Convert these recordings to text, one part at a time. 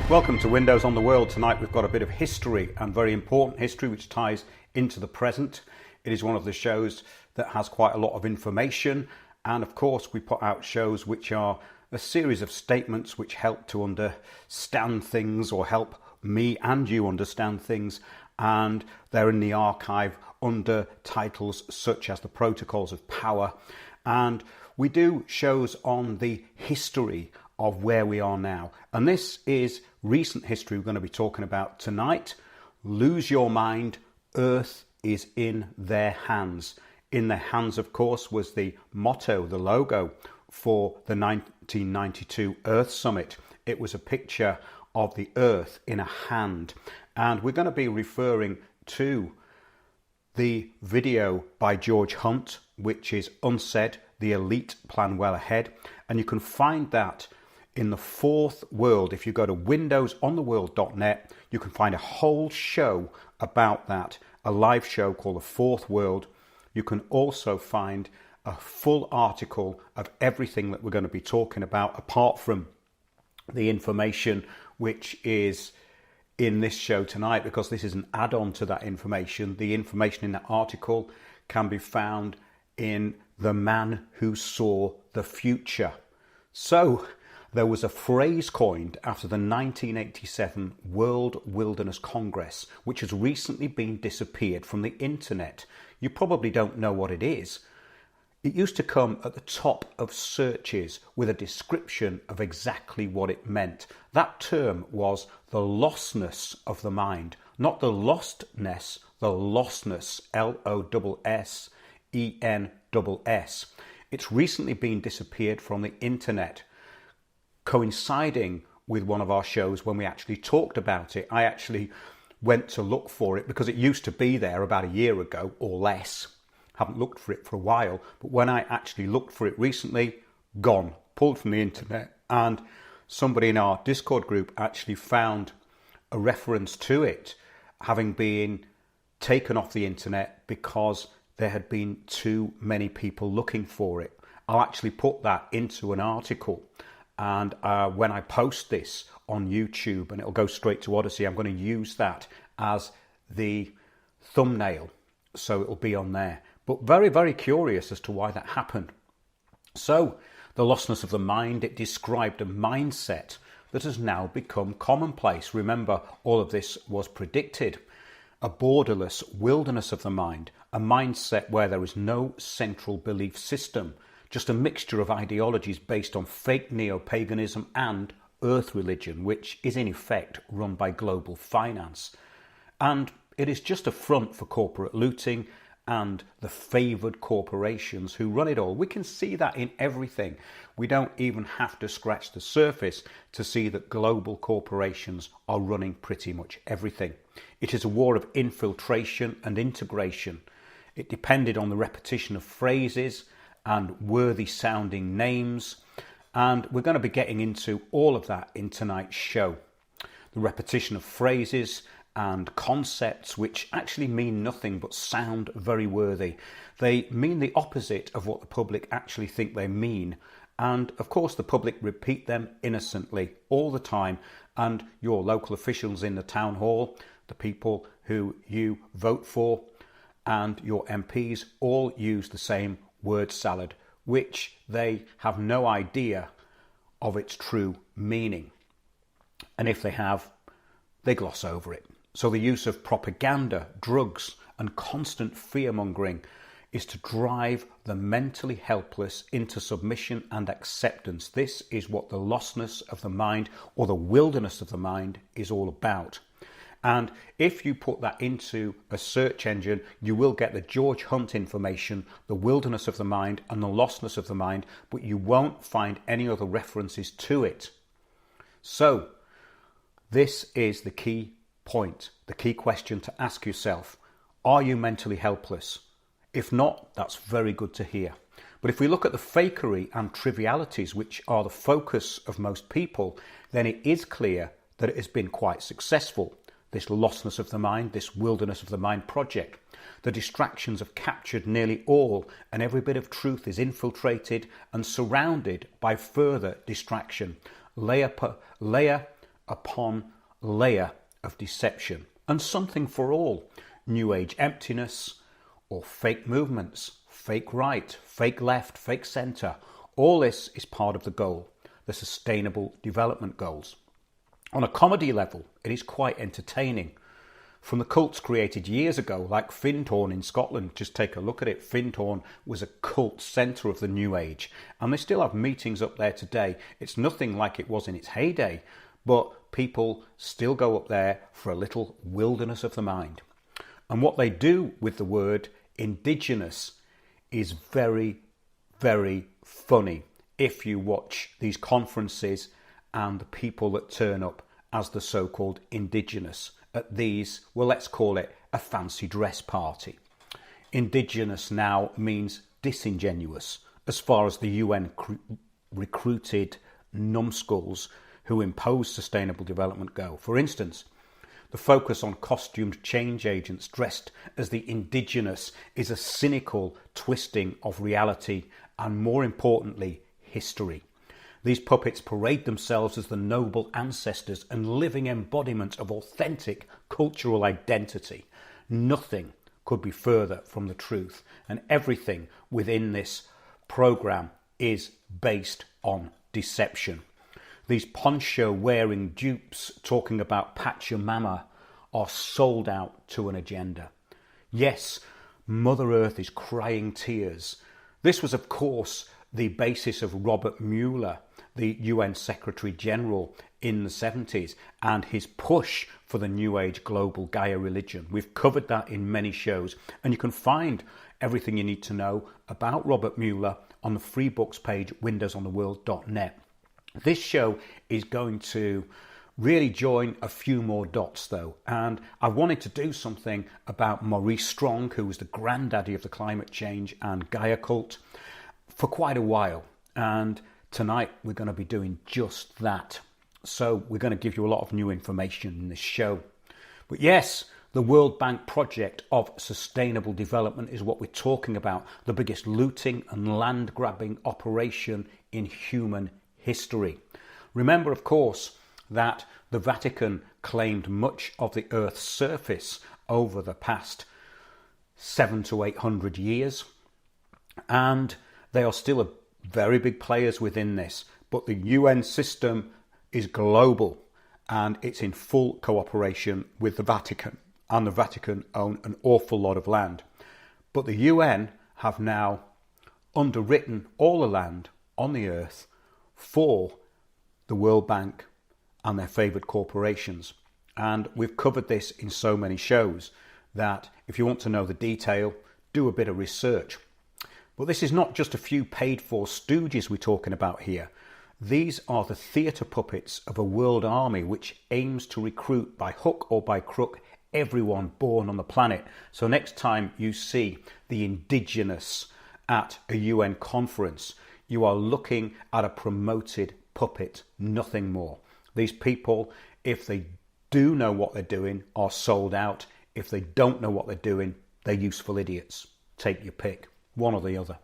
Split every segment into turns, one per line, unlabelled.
Welcome to Windows on the World. Tonight we've got a bit of history, and very important history, which ties into the present. It is one of the shows that has quite a lot of information, and of course we put out shows which are a series of statements which help to understand things, or help me and you understand things, and they're in the archive under titles such as the Protocols of Power. And we do shows on the history of where we are now, and this is recent history we're going to be talking about tonight. Lose your mind, Earth is in their hands. In their hands, of course, was the motto, the logo for the 1992 Earth Summit. It was a picture of the Earth in a hand, and we're going to be referring to the video by George Hunt, which is Unsaid, the Elite Plan Well Ahead, and you can find that in the Fourth World. If you go to windowsontheworld.net, you can find a whole show about that, a live show called The Fourth World. You can also find a full article of everything that we're going to be talking about, apart from the information which is in this show tonight, because this is an add-on to that information. The information in that article can be found in The Man Who Saw the Future. So there was a phrase coined after the 1987 World Wilderness Congress, which has recently been disappeared from the internet. You probably don't know what it is. It used to come at the top of searches with a description of exactly what it meant. That term was the lostness of the mind, not the lostness, the lostness, Losseness. It's recently been disappeared from the internet, coinciding with one of our shows when we actually talked about it. I actually went to look for it because it used to be there about a year ago or less. Haven't looked for it for a while, but when I actually looked for it recently, gone, pulled from the internet, and somebody in our Discord group actually found a reference to it having been taken off the internet because there had been too many people looking for it. I'll actually put that into an article, and when I post this on YouTube, and it'll go straight to Odyssey, I'm going to use that as the thumbnail, so it'll be on there. But very, very curious as to why that happened. So, the lostness of the mind, it described a mindset that has now become commonplace. Remember, all of this was predicted. A borderless wilderness of the mind, a mindset where there is no central belief system, just a mixture of ideologies based on fake neo-paganism and earth religion, which is in effect run by global finance. And it is just a front for corporate looting and the favoured corporations who run it all. We can see that in everything. We don't even have to scratch the surface to see that global corporations are running pretty much everything. It is a war of infiltration and integration. It depended on the repetition of phrases and worthy sounding names, and we're going to be getting into all of that in tonight's show. The repetition of phrases and concepts which actually mean nothing but sound very worthy. They mean the opposite of what the public actually think they mean, and of course the public repeat them innocently all the time, and your local officials in the town hall, the people who you vote for, and your MPs all use the same word salad, which they have no idea of its true meaning. And if they have, they gloss over it. So the use of propaganda, drugs, and constant fear-mongering is to drive the mentally helpless into submission and acceptance. This is what the lostness of the mind, or the wilderness of the mind, is all about. And if you put that into a search engine, you will get the George Hunt information, the wilderness of the mind and the lostness of the mind, but you won't find any other references to it. So this is the key point, the key question to ask yourself. Are you mentally helpless? If not, that's very good to hear. But if we look at the fakery and trivialities which are the focus of most people, then it is clear that it has been quite successful. This lostness of the mind, this wilderness of the mind project. The distractions have captured nearly all, and every bit of truth is infiltrated and surrounded by further distraction. Layer upon layer of deception, and something for all. New Age emptiness, or fake movements, fake right, fake left, fake centre. All this is part of the goal, the Sustainable Development Goals. On a comedy level, it is quite entertaining. From the cults created years ago, like Findhorn in Scotland, just take a look at it. Findhorn was a cult centre of the New Age, and they still have meetings up there today. It's nothing like it was in its heyday, but people still go up there for a little wilderness of the mind. And what they do with the word indigenous is very, very funny if you watch these conferences and the people that turn up as the so-called indigenous at these, well, let's call it a fancy dress party. Indigenous now means disingenuous as far as the UN recruited numbskulls who impose sustainable development go. For instance, the focus on costumed change agents dressed as the indigenous is a cynical twisting of reality and, more importantly, history. These puppets parade themselves as the noble ancestors and living embodiments of authentic cultural identity. Nothing could be further from the truth, and everything within this program is based on deception. These poncho-wearing dupes talking about pat your mama are sold out to an agenda. Yes, Mother Earth is crying tears. This was, of course, the basis of Robert Mueller, the UN Secretary General in the 70s, and his push for the New Age global Gaia religion. We've covered that in many shows, and you can find everything you need to know about Robert Mueller on the free books page, windowsontheworld.net. This show is going to really join a few more dots though, and I wanted to do something about Maurice Strong, who was the granddaddy of the climate change and Gaia cult, for quite a while, and tonight we're going to be doing just that. So we're going to give you a lot of new information in this show. But yes, the World Bank project of sustainable development is what we're talking about, the biggest looting and land grabbing operation in human history. Remember, of course, that the Vatican claimed much of the Earth's surface over the past 700 to 800 years, and they are still very big players within this. But the UN system is global, and it's in full cooperation with the Vatican, and the Vatican own an awful lot of land. But the UN have now underwritten all the land on the Earth for the World Bank and their favoured corporations. And we've covered this in so many shows that if you want to know the detail, do a bit of research. But this is not just a few paid-for stooges we're talking about here. These are the theatre puppets of a world army which aims to recruit by hook or by crook everyone born on the planet. So next time you see the indigenous at a UN conference, you are looking at a promoted puppet, nothing more. These people, if they do know what they're doing, are sold out. If they don't know what they're doing, they're useful idiots. Take your pick, one or the other.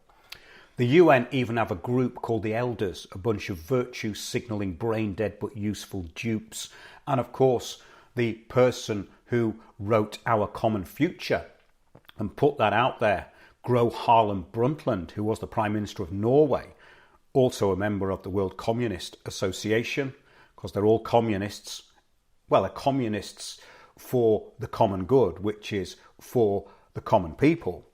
The UN even have a group called the Elders, a bunch of virtue signalling brain dead but useful dupes. And of course, the person who wrote Our Common Future and put that out there, Gro Harlem Brundtland, who was the Prime Minister of Norway, also a member of the World Communist Association, because they're all communists. Well, they're communists for the common good, which is for the common people,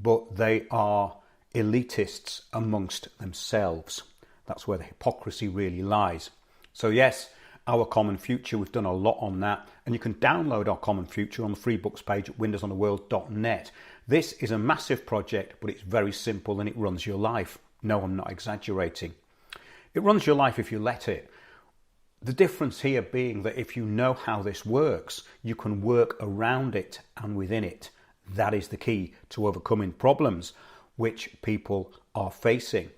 but they are elitists amongst themselves. That's where the hypocrisy really lies. So yes, Our Common Future, we've done a lot on that, and you can download Our Common Future on the free books page at windowsontheworld.net. This is a massive project, but it's very simple and it runs your life. No, I'm not exaggerating. It runs your life if you let it. The difference here being that if you know how this works, you can work around it and within it. That is the key to overcoming problems which people are facing.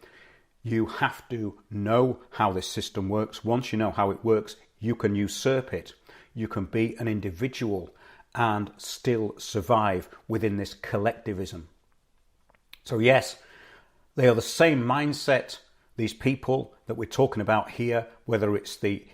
You have to know how this system works. Once you know how it works, you can usurp it. You can be an individual and still survive within this collectivism. So yes, they are the same mindset, these people that we're talking about here, whether it's the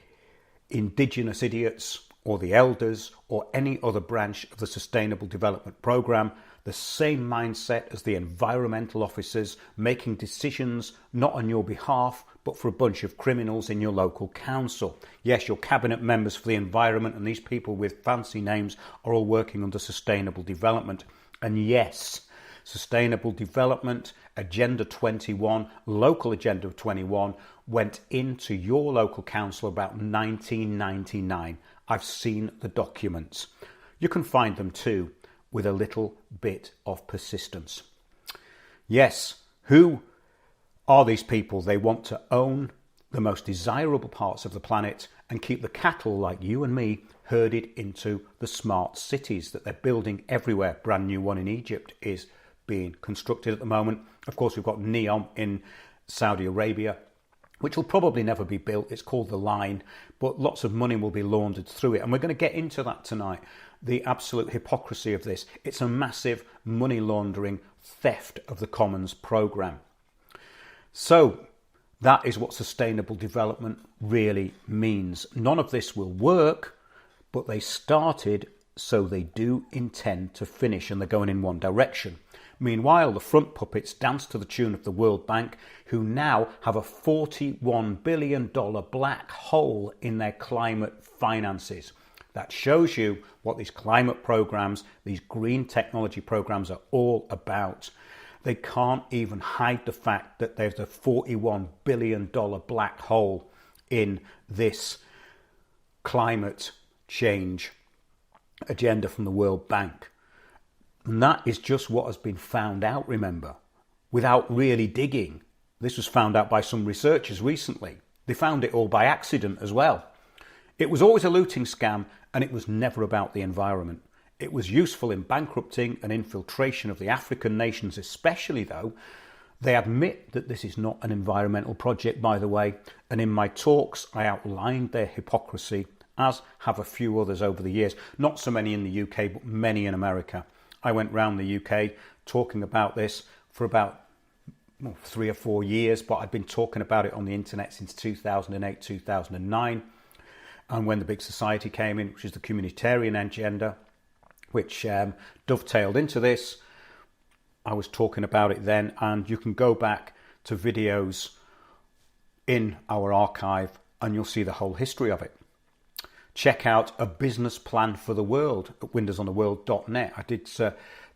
indigenous idiots or the elders or any other branch of the Sustainable Development Programme, the same mindset as the environmental officers making decisions not on your behalf but for a bunch of criminals in your local council. Yes, your cabinet members for the environment and these people with fancy names are all working under sustainable development. And yes, sustainable development, Agenda 21, local Agenda 21 went into your local council about 1999. I've seen the documents. You can find them too, with a little bit of persistence. Yes, who are these people? They want to own the most desirable parts of the planet and keep the cattle like you and me herded into the smart cities that they're building everywhere. Brand new one in Egypt is being constructed at the moment. Of course, we've got NEOM in Saudi Arabia, which will probably never be built. It's called the Line, but lots of money will be laundered through it. And we're going to get into that tonight, the absolute hypocrisy of this. It's a massive money laundering theft of the Commons programme. So that is what sustainable development really means. None of this will work, but they started, so they do intend to finish, and they're going in one direction. Meanwhile, the front puppets dance to the tune of the World Bank, who now have a $41 billion black hole in their climate finances. That shows you what these climate programs, these green technology programs are all about. They can't even hide the fact that there's a $41 billion black hole in this climate change agenda from the World Bank. And that is just what has been found out, remember, without really digging. This was found out by some researchers recently. They found it all by accident as well. It was always a looting scam, and it was never about the environment. It was useful in bankrupting and infiltration of the African nations especially, though. They admit that this is not an environmental project, by the way, and in my talks I outlined their hypocrisy, as have a few others over the years. Not so many in the UK, but many in America. I went round the UK talking about this for about 3 or 4 years, but I'd been talking about it on the internet since 2008, 2009. And when the big society came in, which is the communitarian agenda, which dovetailed into this, I was talking about it then. And you can go back to videos in our archive and you'll see the whole history of it. Check out A Business Plan for the World at windowsontheworld.net. I did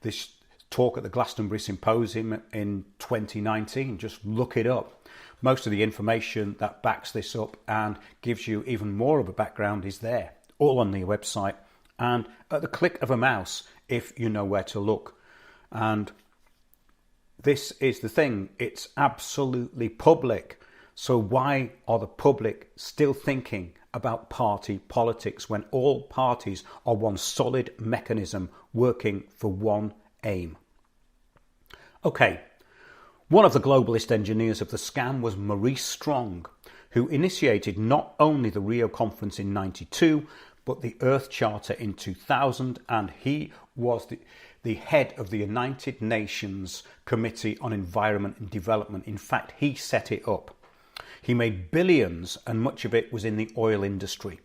this talk at the Glastonbury Symposium in 2019. Just look it up. Most of the information that backs this up and gives you even more of a background is there, all on the website and at the click of a mouse if you know where to look. And this is the thing, it's absolutely public. So why are the public still thinking about party politics when all parties are one solid mechanism working for one aim? Okay, one of the globalist engineers of the scam was Maurice Strong, who initiated not only the Rio Conference in '92, but the Earth Charter in 2000, and he was the head of the United Nations Committee on Environment and Development. In fact, he set it up. He made billions, and much of it was in the oil industry.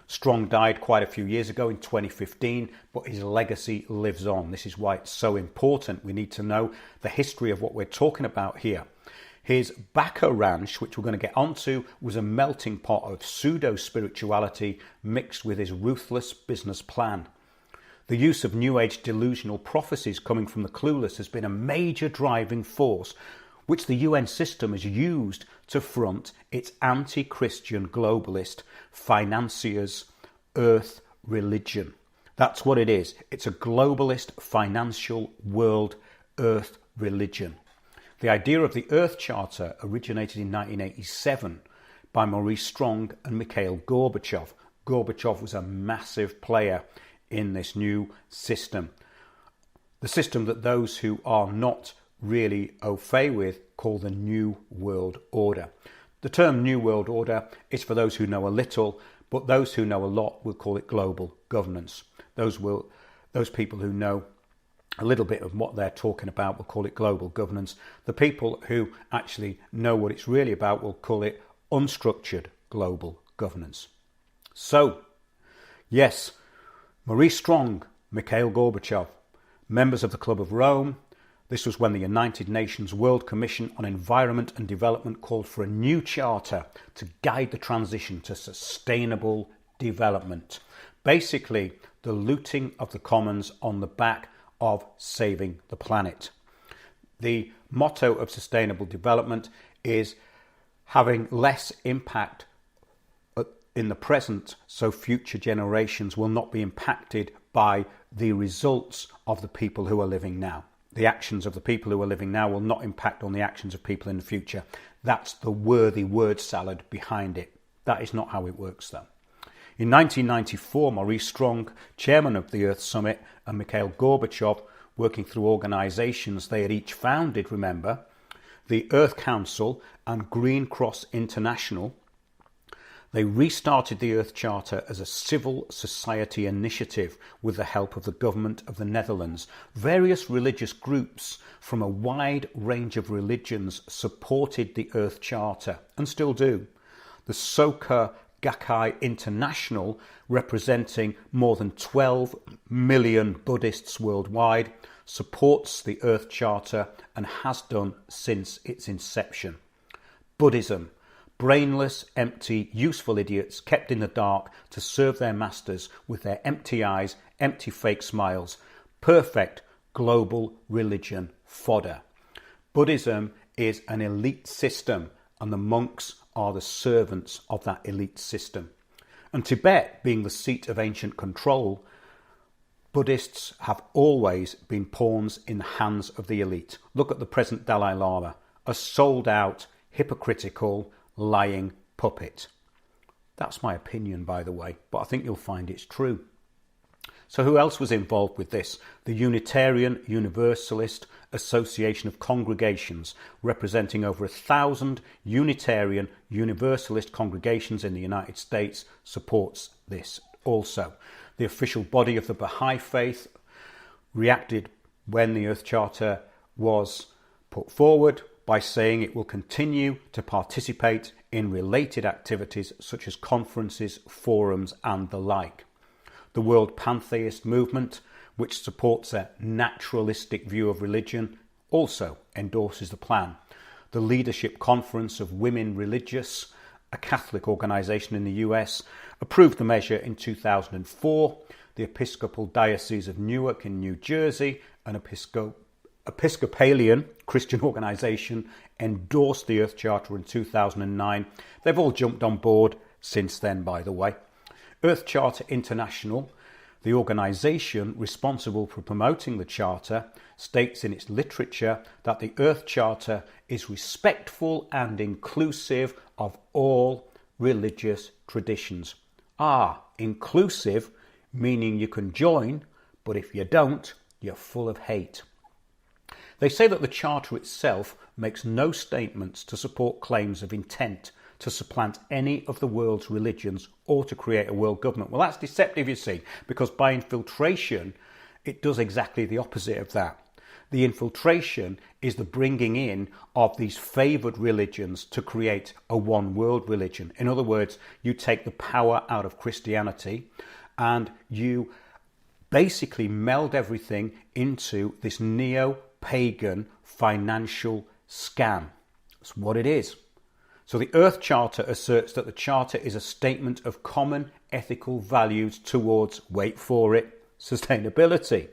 Strong died quite a few years ago in 2015, but his legacy lives on. This is why it's so important. We need to know the history of what we're talking about here. His Backa ranch, which we're going to get onto, was a melting pot of pseudo-spirituality mixed with his ruthless business plan. The use of New Age delusional prophecies coming from the clueless has been a major driving force, which the UN system has used to front its anti-Christian globalist financiers' earth religion. That's what it is. It's a globalist financial world earth religion. The idea of the Earth Charter originated in 1987 by Maurice Strong and Mikhail Gorbachev. Gorbachev was a massive player in this new system. The system that those who are not really au fait with call the New World Order. The term New World Order is for those who know a little, but those who know a lot will call it global governance. Those people who know a little bit of what they're talking about will call it global governance. The people who actually know what it's really about will call it unstructured global governance. So, yes, Maurice Strong, Mikhail Gorbachev, members of the Club of Rome. This was when the United Nations World Commission on Environment and Development called for a new charter to guide the transition to sustainable development. Basically, the looting of the commons on the back of saving the planet. The motto of sustainable development is having less impact in the present so future generations will not be impacted by the results of the people who are living now. The actions of the people who are living now will not impact on the actions of people in the future. That's the worthy word salad behind it. That is not how it works, though. In 1994, Maurice Strong, chairman of the Earth Summit, and Mikhail Gorbachev, working through organisations they had each founded, remember, the Earth Council and Green Cross International, they restarted the Earth Charter as a civil society initiative with the help of the government of the Netherlands. Various religious groups from a wide range of religions supported the Earth Charter and still do. The Soka Gakkai International, representing more than 12 million Buddhists worldwide, supports the Earth Charter and has done since its inception. Buddhism. Brainless, empty, useful idiots kept in the dark to serve their masters with their empty eyes, empty fake smiles. Perfect global religion fodder. Buddhism is an elite system and the monks are the servants of that elite system. And Tibet being the seat of ancient control, Buddhists have always been pawns in the hands of the elite. Look at the present Dalai Lama, a sold out, hypocritical, lying puppet. That's my opinion, by the way, but I think you'll find it's true. So who else was involved with this? The Unitarian Universalist Association of Congregations, representing over 1,000 Unitarian Universalist congregations in the United States, supports this also. The official body of the Baha'i faith reacted when the Earth Charter was put forward by saying it will continue to participate in related activities such as conferences, forums and the like. The World Pantheist Movement, which supports a naturalistic view of religion, also endorses the plan. The Leadership Conference of Women Religious, a Catholic organisation in the US, approved the measure in 2004. The Episcopal Diocese of Newark in New Jersey, an Episcopalian Christian organisation, endorsed the Earth Charter in 2009. They've all jumped on board since then, by the way. Earth Charter International, the organisation responsible for promoting the Charter, states in its literature that the Earth Charter is respectful and inclusive of all religious traditions. Inclusive, meaning you can join, but if you don't, you're full of hate. They say that the Charter itself makes no statements to support claims of intent to supplant any of the world's religions or to create a world government. Well, that's deceptive, you see, because by infiltration, it does exactly the opposite of that. The infiltration is the bringing in of these favoured religions to create a one world religion. In other words, you take the power out of Christianity and you basically meld everything into this neo-pagan financial scam. That's what it is. So the Earth Charter asserts that the Charter is a statement of common ethical values towards, wait for it, sustainability,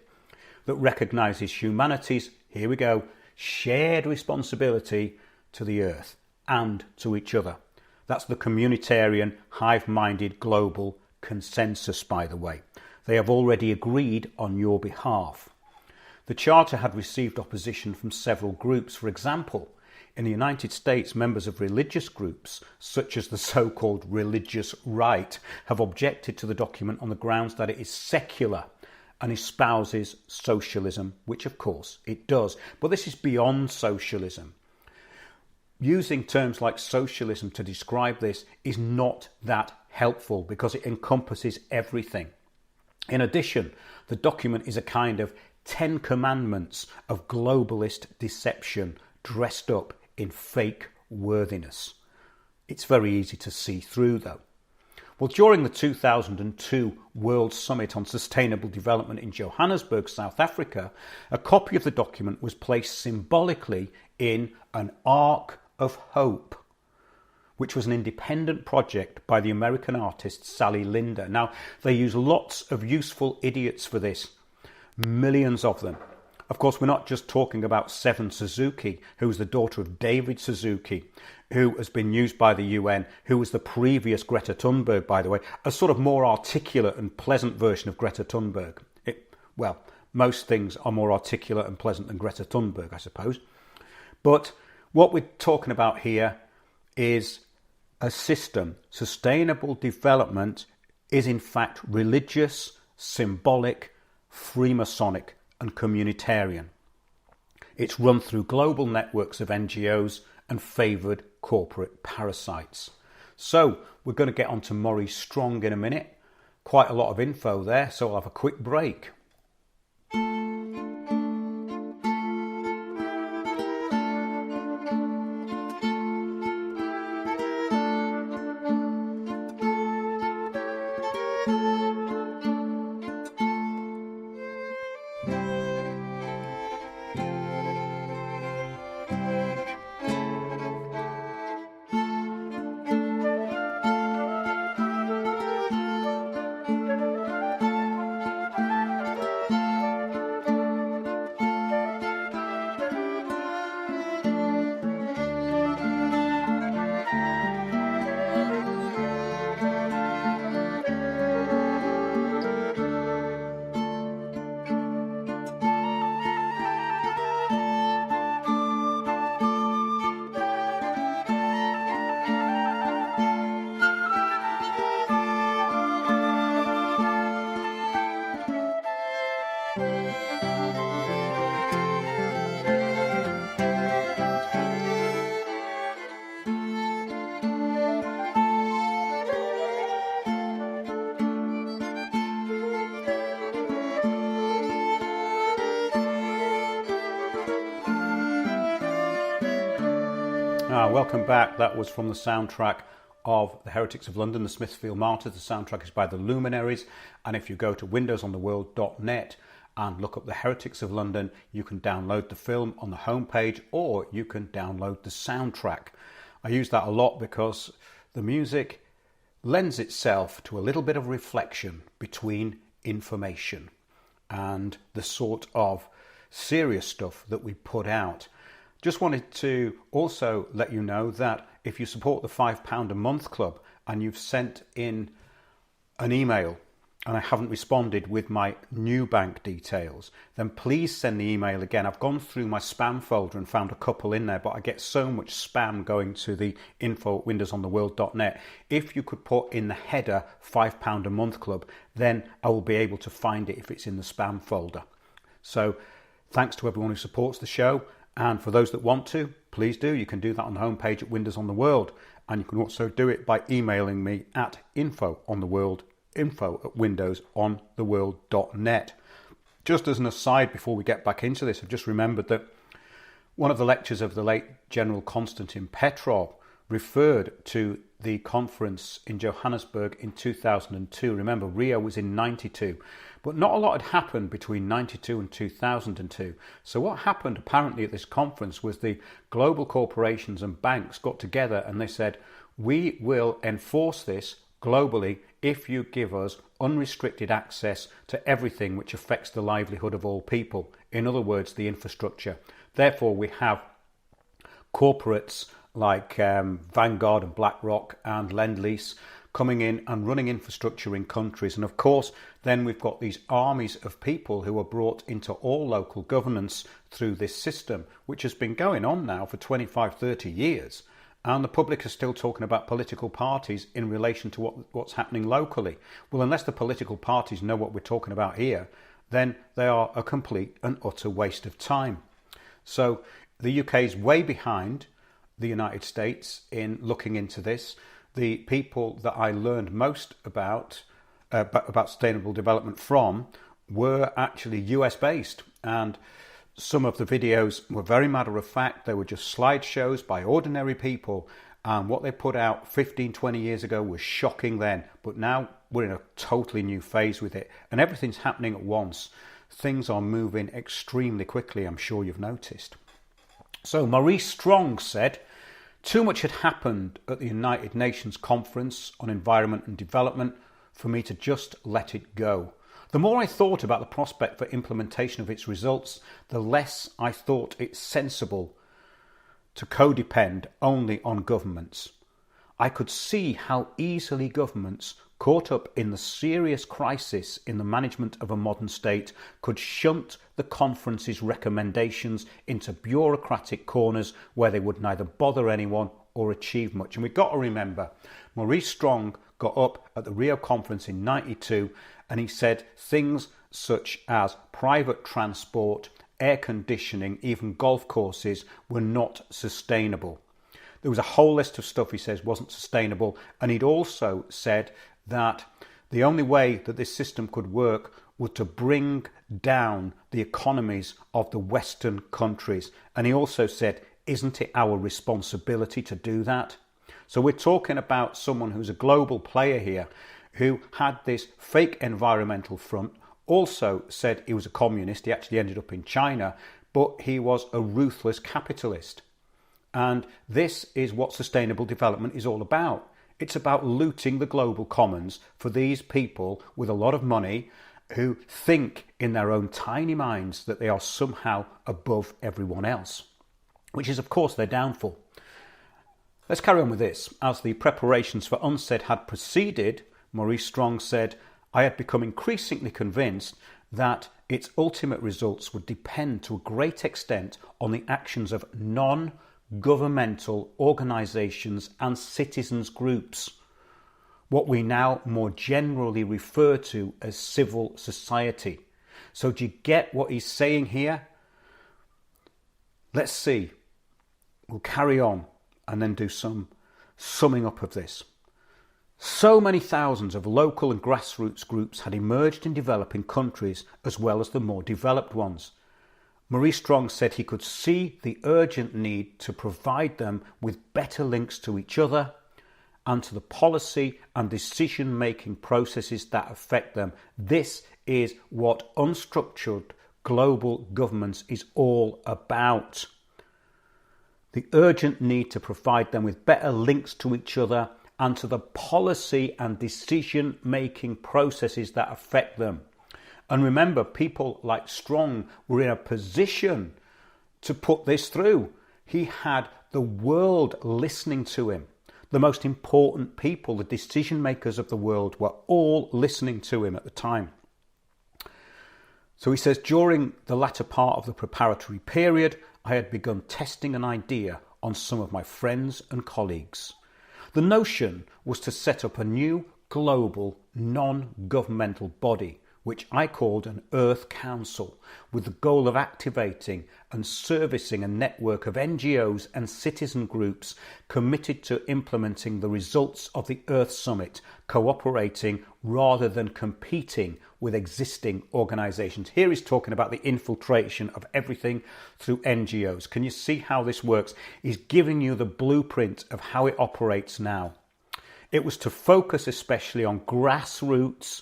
that recognises humanity's, here we go, shared responsibility to the Earth and to each other. That's the communitarian, hive-minded global consensus, by the way. They have already agreed on your behalf. The Charter had received opposition from several groups. For example, in the United States, members of religious groups, such as the so-called religious right, have objected to the document on the grounds that it is secular and espouses socialism, which of course it does. But this is beyond socialism. Using terms like socialism to describe this is not that helpful because it encompasses everything. In addition, the document is a kind of 10 commandments of globalist deception dressed up in fake worthiness. It's very easy to see through, though. Well, during the 2002 World Summit on Sustainable Development in Johannesburg, South Africa, a copy of the document was placed symbolically in an Ark of Hope, which was an independent project by the American artist Sally Linder. Now, they use lots of useful idiots for this, millions of them. Of course, we're not just talking about Seven Suzuki, who was the daughter of David Suzuki, who has been used by the UN, who was the previous Greta Thunberg, by the way, a sort of more articulate and pleasant version of Greta Thunberg. Well, most things are more articulate and pleasant than Greta Thunberg, I suppose. But what we're talking about here is a system. Sustainable development is in fact religious, symbolic, Freemasonic and communitarian. It's run through global networks of NGOs and favoured corporate parasites. So we're going to get on to Maurice Strong in a minute. Quite a lot of info there, so I'll have a quick break. Welcome back. That was from the soundtrack of The Heretics of London, The Smithfield Martyrs. The soundtrack is by The Luminaries, and if you go to windowsontheworld.net and look up The Heretics of London, you can download the film on the homepage, or you can download the soundtrack. I use that a lot because the music lends itself to a little bit of reflection between information and the sort of serious stuff that we put out. Just wanted to also let you know that if you support the £5 a month club and you've sent in an email and I haven't responded with my new bank details, then please send the email again. I've gone through my spam folder and found a couple in there, but I get so much spam going to the info@windowsontheworld.net. If you could put in the header £5 a month club, then I will be able to find it if it's in the spam folder. So thanks to everyone who supports the show. And for those that want to, please do. You can do that on the homepage at Windows on the World. And you can also do it by emailing me at info@windowsontheworld.net. Just as an aside, before we get back into this, I've just remembered that one of the lectures of the late General Konstantin Petrov referred to the conference in Johannesburg in 2002. Remember, Rio was in 92. But not a lot had happened between 92 and 2002. So what happened apparently at this conference was the global corporations and banks got together and they said, we will enforce this globally if you give us unrestricted access to everything which affects the livelihood of all people. In other words, the infrastructure. Therefore, we have corporates like Vanguard and BlackRock and Lend-Lease coming in and running infrastructure in countries. And of course, then we've got these armies of people who are brought into all local governance through this system, which has been going on now for 25, 30 years. And the public is still talking about political parties in relation to what's happening locally. Well, unless the political parties know what we're talking about here, then they are a complete and utter waste of time. So the UK is way behind the United States in looking into this. The people that I learned most about sustainable development from were actually US based, and some of the videos were very matter of fact. They were just slideshows by ordinary people, And what they put out 15, 20 years ago was shocking then. But now we're in a totally new phase with it. And everything's happening at once. Things are moving extremely quickly, I'm sure you've noticed. So Maurice Strong said, too much had happened at the United Nations Conference on Environment and Development for me to just let it go. The more I thought about the prospect for implementation of its results, the less I thought it sensible to codepend only on governments. I could see how easily governments, caught up in the serious crisis in the management of a modern state, could shunt the conference's recommendations into bureaucratic corners where they would neither bother anyone or achieve much. And we've got to remember, Maurice Strong got up at the Rio conference in '92 and he said things such as private transport, air conditioning, even golf courses were not sustainable. There was a whole list of stuff he says wasn't sustainable, and he'd also said that the only way that this system could work was to bring down the economies of the Western countries. And he also said, isn't it our responsibility to do that? So we're talking about someone who's a global player here, who had this fake environmental front, also said he was a communist. He actually ended up in China, but he was a ruthless capitalist. And this is what sustainable development is all about. It's about looting the global commons for these people with a lot of money who think in their own tiny minds that they are somehow above everyone else, which is, of course, their downfall. Let's carry on with this. As the preparations for UNCED had proceeded, Maurice Strong said, I had become increasingly convinced that its ultimate results would depend to a great extent on the actions of non-governmental organisations and citizens groups, what we now more generally refer to as civil society. So do you get what he's saying here? Let's see. We'll carry on and then do some summing up of this. So many thousands of local and grassroots groups had emerged in developing countries as well as the more developed ones. Maurice Strong said he could see the urgent need to provide them with better links to each other and to the policy and decision-making processes that affect them. This is what unstructured global governments is all about. The urgent need to provide them with better links to each other and to the policy and decision-making processes that affect them. And remember, people like Strong were in a position to put this through. He had the world listening to him. The most important people, the decision makers of the world, were all listening to him at the time. So he says, during the latter part of the preparatory period, I had begun testing an idea on some of my friends and colleagues. The notion was to set up a new global non-governmental body, which I called an Earth Council, with the goal of activating and servicing a network of NGOs and citizen groups committed to implementing the results of the Earth Summit, cooperating rather than competing with existing organisations. Here he's talking about the infiltration of everything through NGOs. Can you see how this works? He's giving you the blueprint of how it operates now. It was to focus especially on grassroots.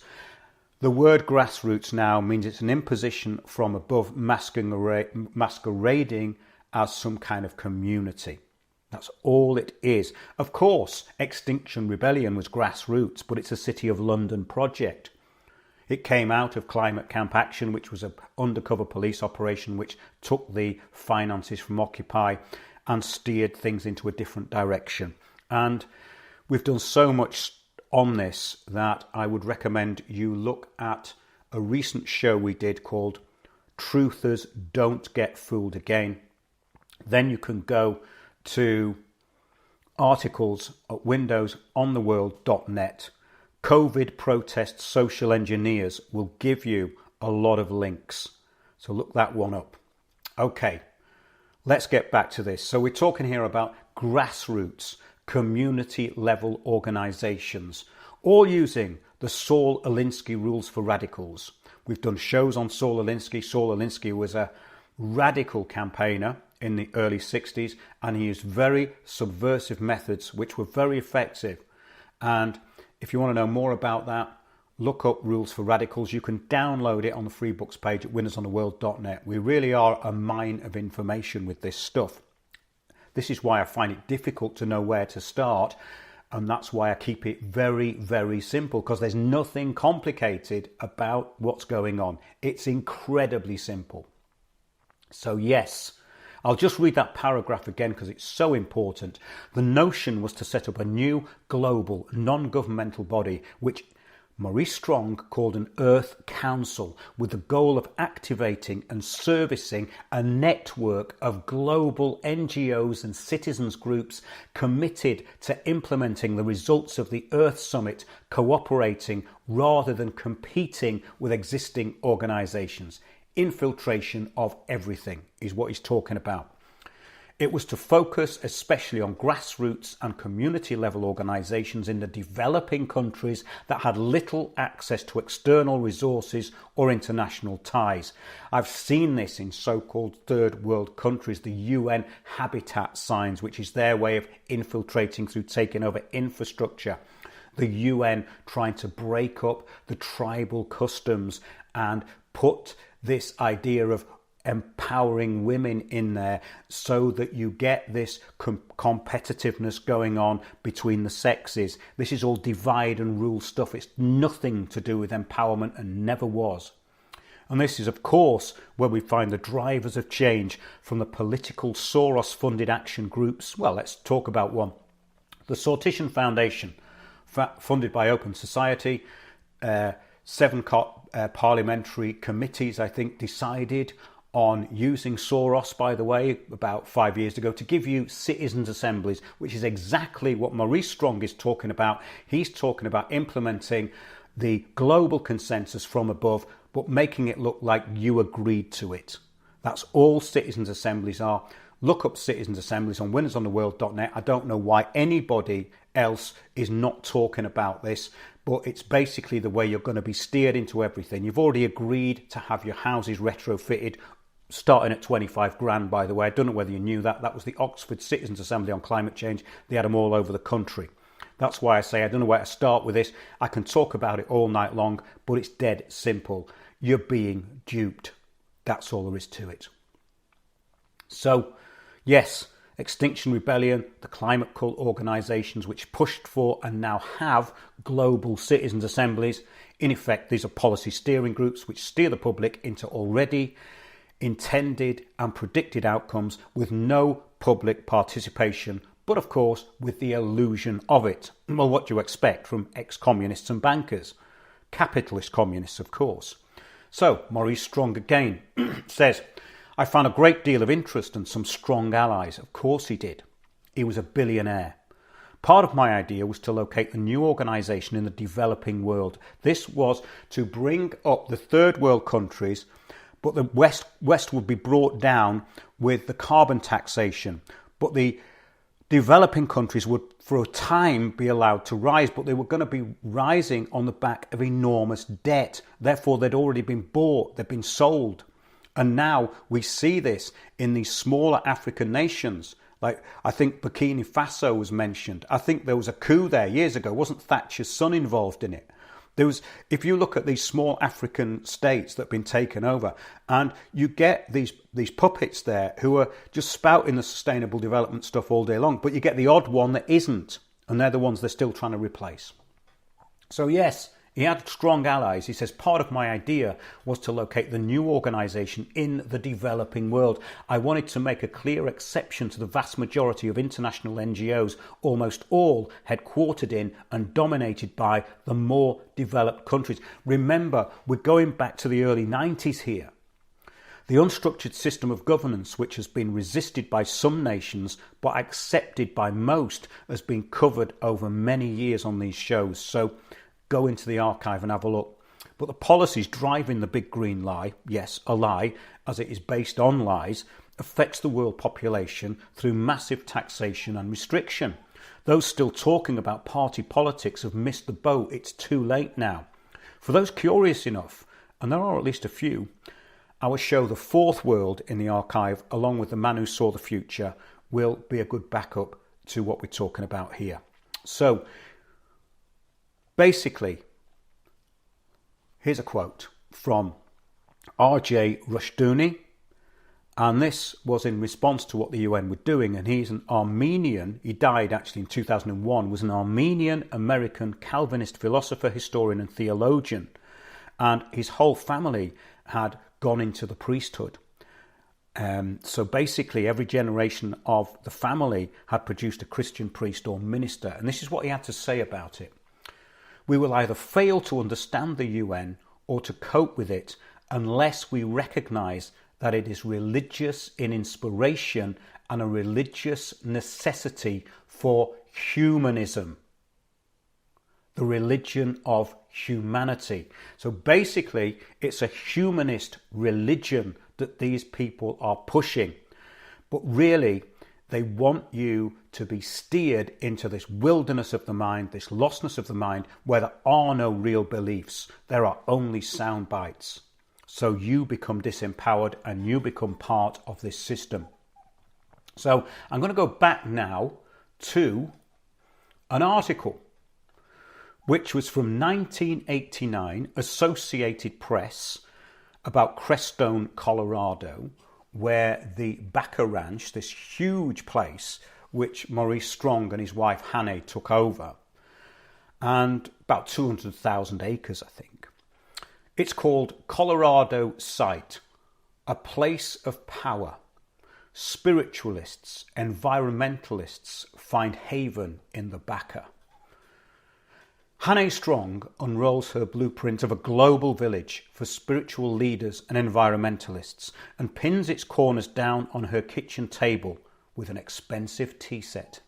The word grassroots now means it's an imposition from above masquerading as some kind of community. That's all it is. Of course, Extinction Rebellion was grassroots, but it's a City of London project. It came out of Climate Camp Action, which was an undercover police operation which took the finances from Occupy and steered things into a different direction. And we've done so much on this that I would recommend you look at a recent show we did called Truthers Don't Get Fooled Again. Then you can go to articles at windowsontheworld.net. COVID protest social engineers will give you a lot of links. So look that one up. Okay, let's get back to this. So we're talking here about grassroots, community level organisations, all using the Saul Alinsky rules for radicals. We've done shows on Saul Alinsky. Saul Alinsky was a radical campaigner in the early 60s, and he used very subversive methods which were very effective. And if you want to know more about that, look up Rules for Radicals. You can download it on the free books page at winnersontheworld.net. We really are a mine of information with this stuff. This is why I find it difficult to know where to start, and that's why I keep it very, very simple, because there's nothing complicated about what's going on. It's incredibly simple. So yes, I'll just read that paragraph again because it's so important. The notion was to set up a new global non-governmental body which Maurice Strong called an Earth Council, with the goal of activating and servicing a network of global NGOs and citizens groups committed to implementing the results of the Earth Summit, cooperating rather than competing with existing organisations. Infiltration of everything is what he's talking about. It was to focus especially on grassroots and community level organisations in the developing countries that had little access to external resources or international ties. I've seen this in so-called third world countries, the UN habitat signs, which is their way of infiltrating through taking over infrastructure. The UN trying to break up the tribal customs and put this idea of empowering women in there so that you get this competitiveness going on between the sexes. This is all divide and rule stuff. It's nothing to do with empowerment and never was. And this is, of course, where we find the drivers of change from the political Soros-funded action groups. Well, let's talk about one. The Sortition Foundation, funded by Open Society, 7 parliamentary committees, I think, decided on using Soros, by the way, about 5 years ago, to give you citizens' assemblies, which is exactly what Maurice Strong is talking about. He's talking about implementing the global consensus from above, but making it look like you agreed to it. That's all citizens' assemblies are. Look up citizens' assemblies on winnersontheworld.net. I don't know why anybody else is not talking about this, but it's basically the way you're going to be steered into everything. You've already agreed to have your houses retrofitted, starting at 25 grand, by the way. I don't know whether you knew that. That was the Oxford Citizens Assembly on climate change. They had them all over the country. That's why I say I don't know where to start with this. I can talk about it all night long, but it's dead simple. You're being duped. That's all there is to it. So, yes, Extinction Rebellion, the climate cult organisations which pushed for and now have global citizens' assemblies. In effect, these are policy steering groups which steer the public into already intended and predicted outcomes with no public participation, but of course with the illusion of it. Well, what do you expect from ex-communists and bankers? Capitalist communists, of course. So, Maurice Strong again says, I found a great deal of interest and some strong allies. Of course he did. He was a billionaire. Part of my idea was to locate the new organisation in the developing world. This was to bring up the third world countries, but the West would be brought down with the carbon taxation. But the developing countries would, for a time, be allowed to rise, but they were going to be rising on the back of enormous debt. Therefore, they'd already been bought, they'd been sold. And now we see this in these smaller African nations. Like, I think Burkina Faso was mentioned. I think there was a coup there years ago. Wasn't Thatcher's son involved in it? If you look at these small African states that have been taken over, and you get these puppets there who are just spouting the sustainable development stuff all day long, but you get the odd one that isn't, and they're the ones they're still trying to replace. So yes, he had strong allies. He says, part of my idea was to locate the new organisation in the developing world. I wanted to make a clear exception to the vast majority of international NGOs, almost all headquartered in and dominated by the more developed countries. Remember, we're going back to the early 90s here. The unstructured system of governance, which has been resisted by some nations but accepted by most, has been covered over many years on these shows. So go into the archive and have a look. But the policies driving the big green lie, yes, a lie, as it is based on lies, affects the world population through massive taxation and restriction. Those still talking about party politics have missed the boat. It's too late now. For those curious enough, and there are at least a few, our show The Fourth World in the Archive, along with The Man Who Saw the Future, will be a good backup to what we're talking about here. So basically, here's a quote from R.J. Rushdoony, and this was in response to what the UN were doing. And he's an Armenian, he died actually in 2001, was an Armenian-American Calvinist philosopher, historian and theologian. And his whole family had gone into the priesthood. So basically every generation of the family had produced a Christian priest or minister. And this is what he had to say about it. We will either fail to understand the UN or to cope with it unless we recognise that it is religious in inspiration and a religious necessity for humanism. The religion of humanity. So basically, it's a humanist religion that these people are pushing. But really, they want you to be steered into this wilderness of the mind, this lostness of the mind, where there are no real beliefs. There are only sound bites. So you become disempowered and you become part of this system. So I'm going to go back now to an article which was from 1989, Associated Press, about Crestone, Colorado, where the Backa Ranch, this huge place which Maurice Strong and his wife Hannah took over, and about 200,000 acres, I think. It's called Colorado Site, a place of power. Spiritualists, environmentalists find haven in the Backa. Hannah Strong unrolls her blueprint of a global village for spiritual leaders and environmentalists and pins its corners down on her kitchen table with an expensive tea set.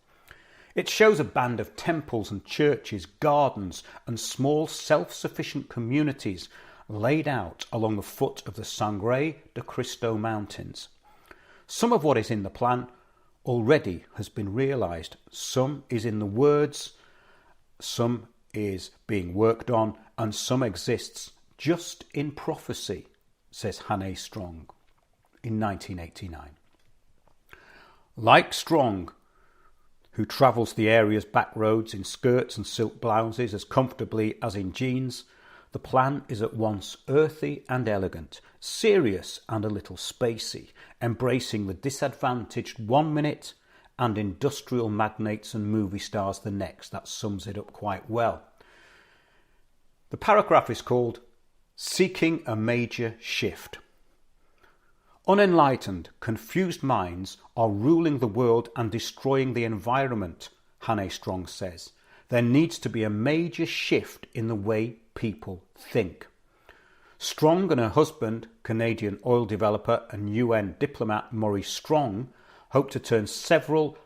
It shows a band of temples and churches, gardens and small self-sufficient communities laid out along the foot of the Sangre de Cristo Mountains. Some of what is in the plan already has been realised. Some is in the words, some is being worked on, and some exists just in prophecy, says Hannah Strong in 1989. Like Strong, who travels the area's back roads in skirts and silk blouses as comfortably as in jeans, the plan is at once earthy and elegant, serious and a little spacey, embracing the disadvantaged 1 minute and industrial magnates and movie stars the next. That sums it up quite well. The paragraph is called Seeking a Major Shift. Unenlightened, confused minds are ruling the world and destroying the environment, Hannah Strong says. There needs to be a major shift in the way people think. Strong and her husband, Canadian oil developer and UN diplomat Maurice Strong, hope to turn several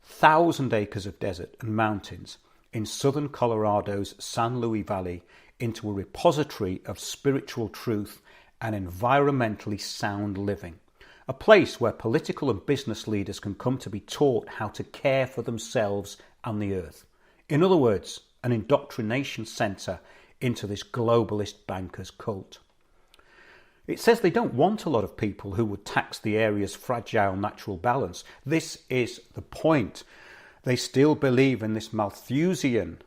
thousand acres of desert and mountains in southern Colorado's San Luis Valley into a repository of spiritual truth and environmentally sound living. A place where political and business leaders can come to be taught how to care for themselves and the earth. In other words, an indoctrination centre into this globalist bankers cult. It says they don't want a lot of people who would tax the area's fragile natural balance. This is the point. They still believe in this Malthusian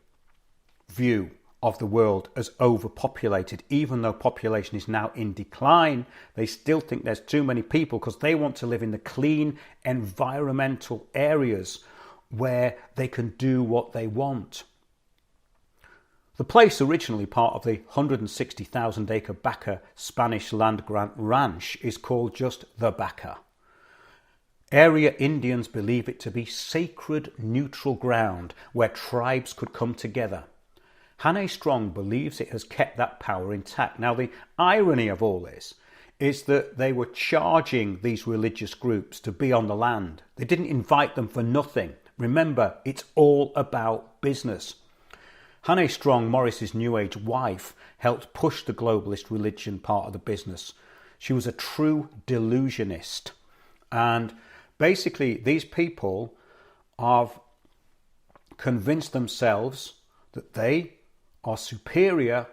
view of the world as overpopulated. Even though population is now in decline, they still think there's too many people because they want to live in the clean environmental areas where they can do what they want. The place, originally part of the 160,000 acre Backa Spanish land grant ranch, is called just the Backa. Area Indians believe it to be sacred neutral ground where tribes could come together. Hannah Strong believes it has kept that power intact. Now, the irony of all this is that they were charging these religious groups to be on the land. They didn't invite them for nothing. Remember, it's all about business. Hannah Strong, Maurice's New Age wife, helped push the globalist religion part of the business. She was a true delusionist. And basically, these people have convinced themselves that they are superior,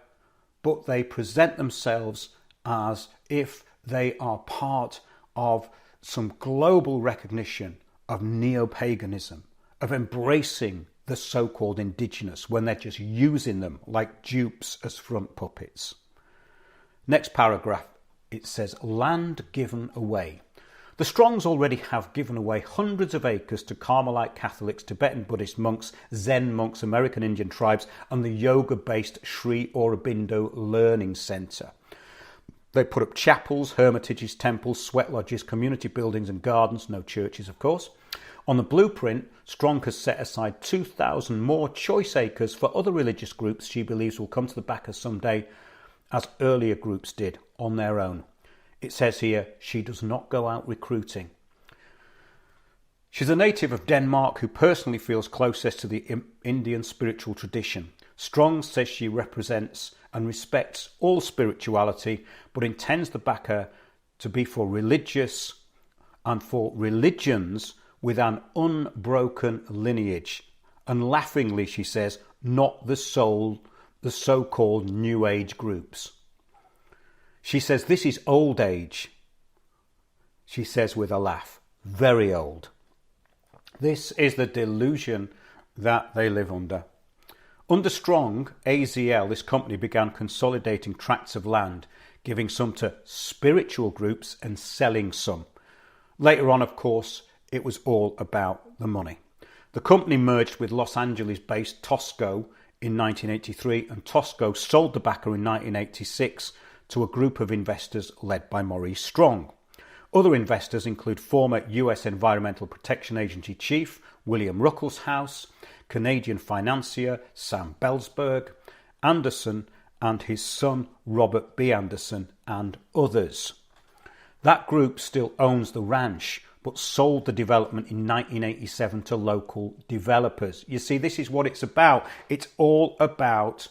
but they present themselves as if they are part of some global recognition of neo-paganism, of embracing the so-called indigenous when they're just using them like dupes as front puppets. Next paragraph, it says, land given away. The Strongs already have given away hundreds of acres to Carmelite Catholics, Tibetan Buddhist monks, Zen monks, American Indian tribes, and the yoga-based Sri Aurobindo Learning Centre. They put up chapels, hermitages, temples, sweat lodges, community buildings and gardens, no churches of course. On the blueprint, Strong has set aside 2,000 more choice acres for other religious groups she believes will come to the Backa someday, as earlier groups did on their own. It says here, she does not go out recruiting. She's a native of Denmark who personally feels closest to the Indian spiritual tradition. Strong says she represents and respects all spirituality, but intends the Backa to be for religious and for religions with an unbroken lineage. And laughingly, she says, not the so-called New Age groups. She says this is old age. She says with a laugh, very old. This is the delusion that they live under. Under Strong, AZL, this company began consolidating tracts of land, giving some to spiritual groups and selling some. Later on, of course, it was all about the money. The company merged with Los Angeles-based Tosco in 1983, and Tosco sold the Backa in 1986 to a group of investors led by Maurice Strong. Other investors include former US Environmental Protection Agency Chief William Ruckelshaus, Canadian financier Sam Belsberg, Anderson and his son Robert B. Anderson, and others. That group still owns the ranch, but sold the development in 1987 to local developers. You see, this is what it's about. It's all about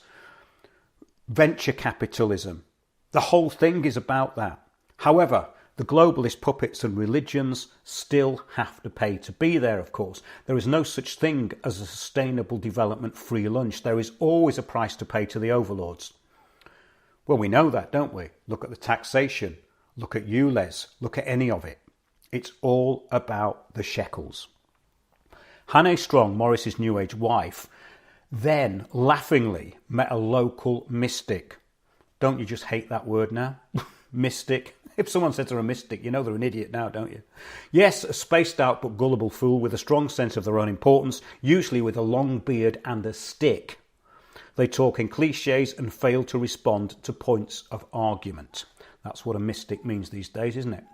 venture capitalism. The whole thing is about that. However, the globalist puppets and religions still have to pay to be there, of course. There is no such thing as a sustainable development free lunch. There is always a price to pay to the overlords. Well, we know that, don't we? Look at the taxation. Look at ULEZ. Look at any of it. It's all about the shekels. Hannah Strong, Maurice's New Age wife, then laughingly met a local mystic. Don't you just hate that word now? Mystic. If someone says they're a mystic, you know they're an idiot now, don't you? Yes, a spaced out but gullible fool with a strong sense of their own importance, usually with a long beard and a stick. They talk in cliches and fail to respond to points of argument. That's what a mystic means these days, isn't it?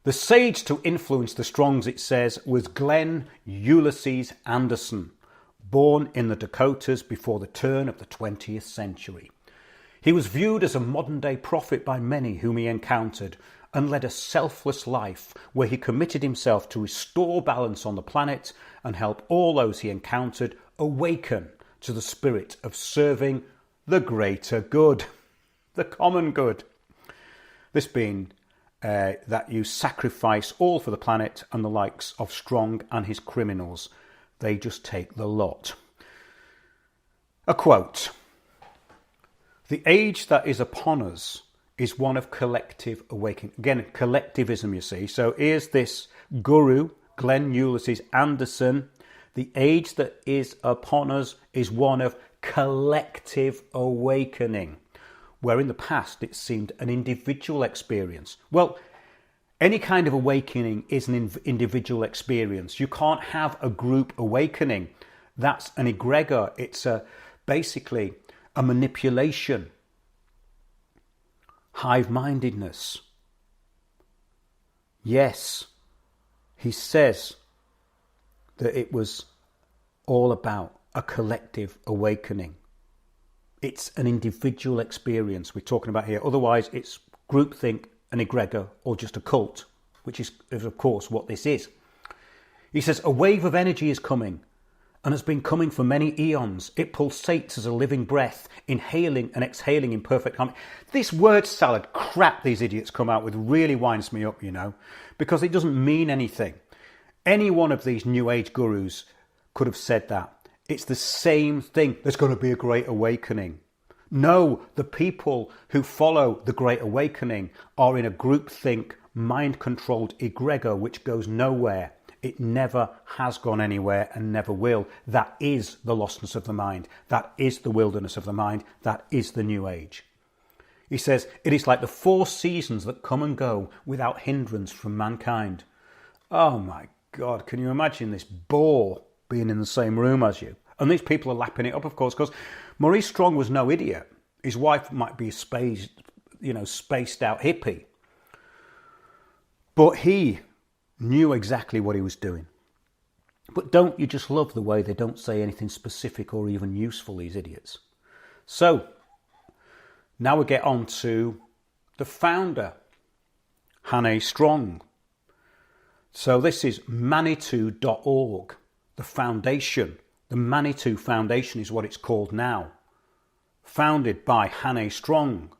The sage to influence the Strongs, it says, was Glenn Ulysses Anderson, born in the Dakotas before the turn of the 20th century. He was viewed as a modern-day prophet by many whom he encountered and led a selfless life where he committed himself to restore balance on the planet and help all those he encountered awaken to the spirit of serving the greater good, the common good. This being that you sacrifice all for the planet, and the likes of Strong and his criminals, they just take the lot. A quote. The age that is upon us is one of collective awakening. Again, collectivism, you see. So here's this guru, Glenn Ulysses Anderson. The age that is upon us is one of collective awakening, where in the past it seemed an individual experience. Well, any kind of awakening is an individual experience. You can't have a group awakening. That's an egregor. It's basically a manipulation, hive-mindedness. Yes, he says that it was all about a collective awakening. It's an individual experience we're talking about here. Otherwise, it's groupthink, an egregor, or just a cult, which is of course what this is. He says, a wave of energy is coming and has been coming for many eons. It pulsates as a living breath, inhaling and exhaling in perfect harmony. This word salad crap these idiots come out with really winds me up, you know, because it doesn't mean anything. Any one of these New Age gurus could have said that. It's the same thing. There's going to be a great awakening. No, the people who follow the Great Awakening are in a groupthink, mind-controlled egregor which goes nowhere. It never has gone anywhere and never will. That is the lostness of the mind. That is the wilderness of the mind. That is the New Age. He says, it is like the 4 seasons that come and go without hindrance from mankind. Oh my God, can you imagine this bore being in the same room as you? And these people are lapping it up, of course, because Maurice Strong was no idiot. His wife might be a spaced out hippie. But he knew exactly what he was doing. But don't you just love the way they don't say anything specific or even useful, these idiots? So, now we get on to the founder, Hannay Strong. So this is Manitou.org, the foundation. The Manitou Foundation is what it's called now. Founded by Hannay Strong,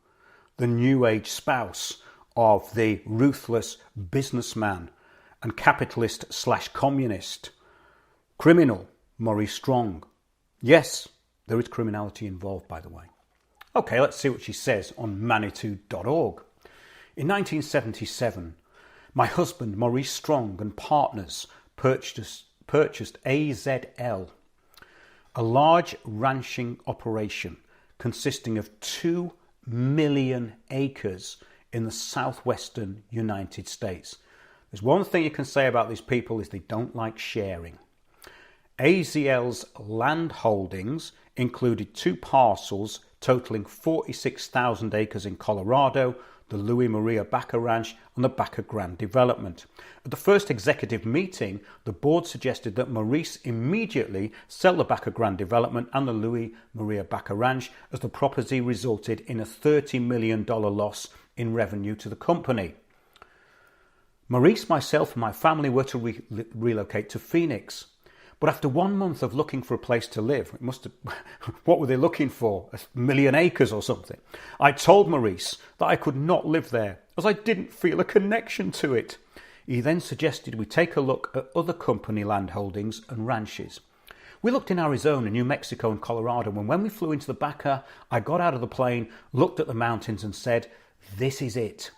the New Age spouse of the ruthless businessman and capitalist/communist criminal Maurice Strong. Yes, there is criminality involved, by the way. Okay, let's see what she says on Manitou.org. In 1977, my husband Maurice Strong and partners purchased AZL, a large ranching operation consisting of 2 million acres in the southwestern United States. There's one thing you can say about these people is they don't like sharing. AZL's land holdings included 2 parcels totaling 46,000 acres in Colorado, the Louis Maria Backa Ranch and the Backa Grand Development. At the first executive meeting, the board suggested that Maurice immediately sell the Backa Grand Development and the Louis Maria Backa Ranch, as the property resulted in a $30 million loss in revenue to the company. Maurice, myself and my family were to relocate to Phoenix. But after 1 month of looking for a place to live, what were they looking for? 1 million acres or something? I told Maurice that I could not live there as I didn't feel a connection to it. He then suggested we take a look at other company land holdings and ranches. We looked in Arizona, New Mexico and Colorado, and when we flew into the Backa, I got out of the plane, looked at the mountains and said, "This is it."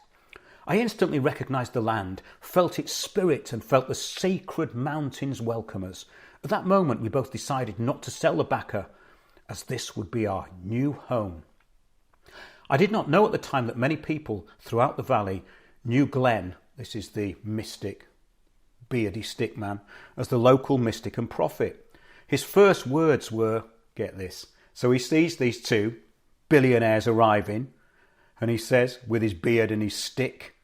I instantly recognized the land, felt its spirit and felt the sacred mountains welcome us. At that moment, we both decided not to sell the Backa, as this would be our new home. I did not know at the time that many people throughout the valley knew Glenn, this is the mystic, beardy stick man, as the local mystic and prophet. His first words were, get this, so he sees these 2 billionaires arriving, and he says, with his beard and his stick,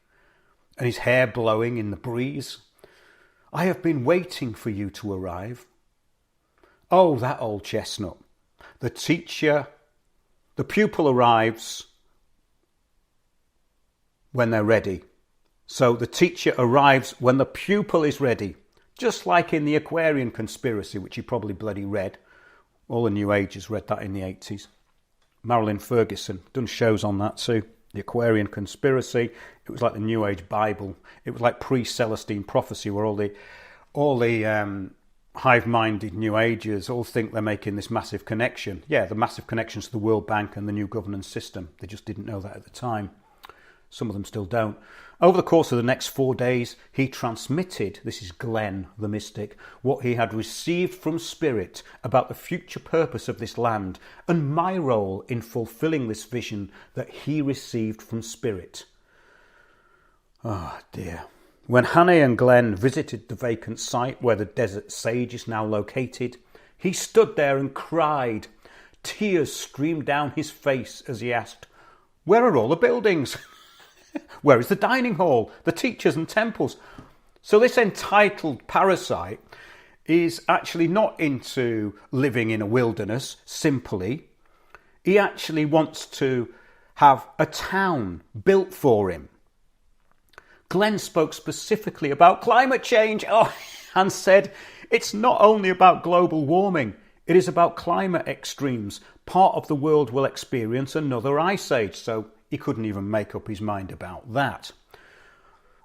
and his hair blowing in the breeze, "I have been waiting for you to arrive." Oh, that old chestnut. The pupil arrives when they're ready. So the teacher arrives when the pupil is ready. Just like in the Aquarian Conspiracy, which you probably bloody read. All the New Agers read that in the 80s. Marilyn Ferguson done shows on that too. The Aquarian Conspiracy. It was like the New Age Bible. It was like pre-Celestine prophecy, where all the hive-minded New Agers all think they're making this massive connection. Yeah, the massive connections to the World Bank and the new governance system. They just didn't know that at the time. Some of them still don't. Over the course of the next 4 days, he transmitted, this is Glenn the mystic, what he had received from Spirit about the future purpose of this land and my role in fulfilling this vision that he received from Spirit. Oh dear. When Hannay and Glenn visited the vacant site where the desert sage is now located, he stood there and cried. Tears streamed down his face as he asked, "Where are all the buildings? Where is the dining hall, the teachers and temples?" So this entitled parasite is actually not into living in a wilderness simply. He actually wants to have a town built for him. Glenn spoke specifically about climate change and said it's not only about global warming, it is about climate extremes. Part of the world will experience another ice age, so he couldn't even make up his mind about that.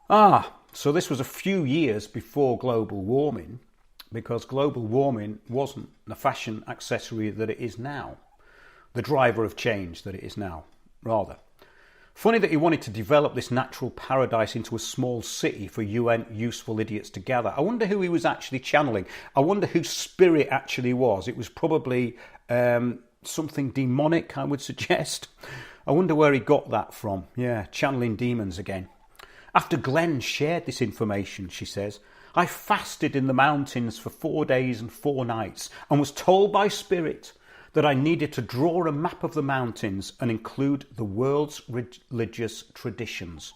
So this was a few years before global warming, because global warming wasn't the fashion accessory that it is now. the driver of change that it is now, rather. Funny that he wanted to develop this natural paradise into a small city for UN useful idiots to gather. I wonder who he was actually channeling. I wonder whose spirit actually was. It was probably something demonic, I would suggest. I wonder where he got that from. Yeah, channeling demons again. After Glenn shared this information, she says, I fasted in the mountains for 4 days and 4 nights and was told by Spirit that I needed to draw a map of the mountains and include the world's religious traditions.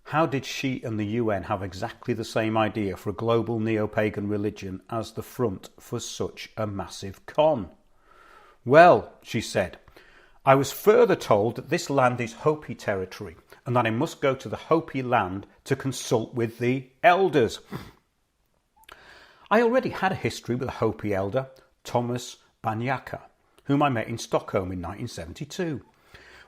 How did she and the UN have exactly the same idea for a global neo-pagan religion as the front for such a massive con? Well, she said, I was further told that this land is Hopi territory and that I must go to the Hopi land to consult with the elders. I already had a history with a Hopi elder, Thomas Backa, whom I met in Stockholm in 1972.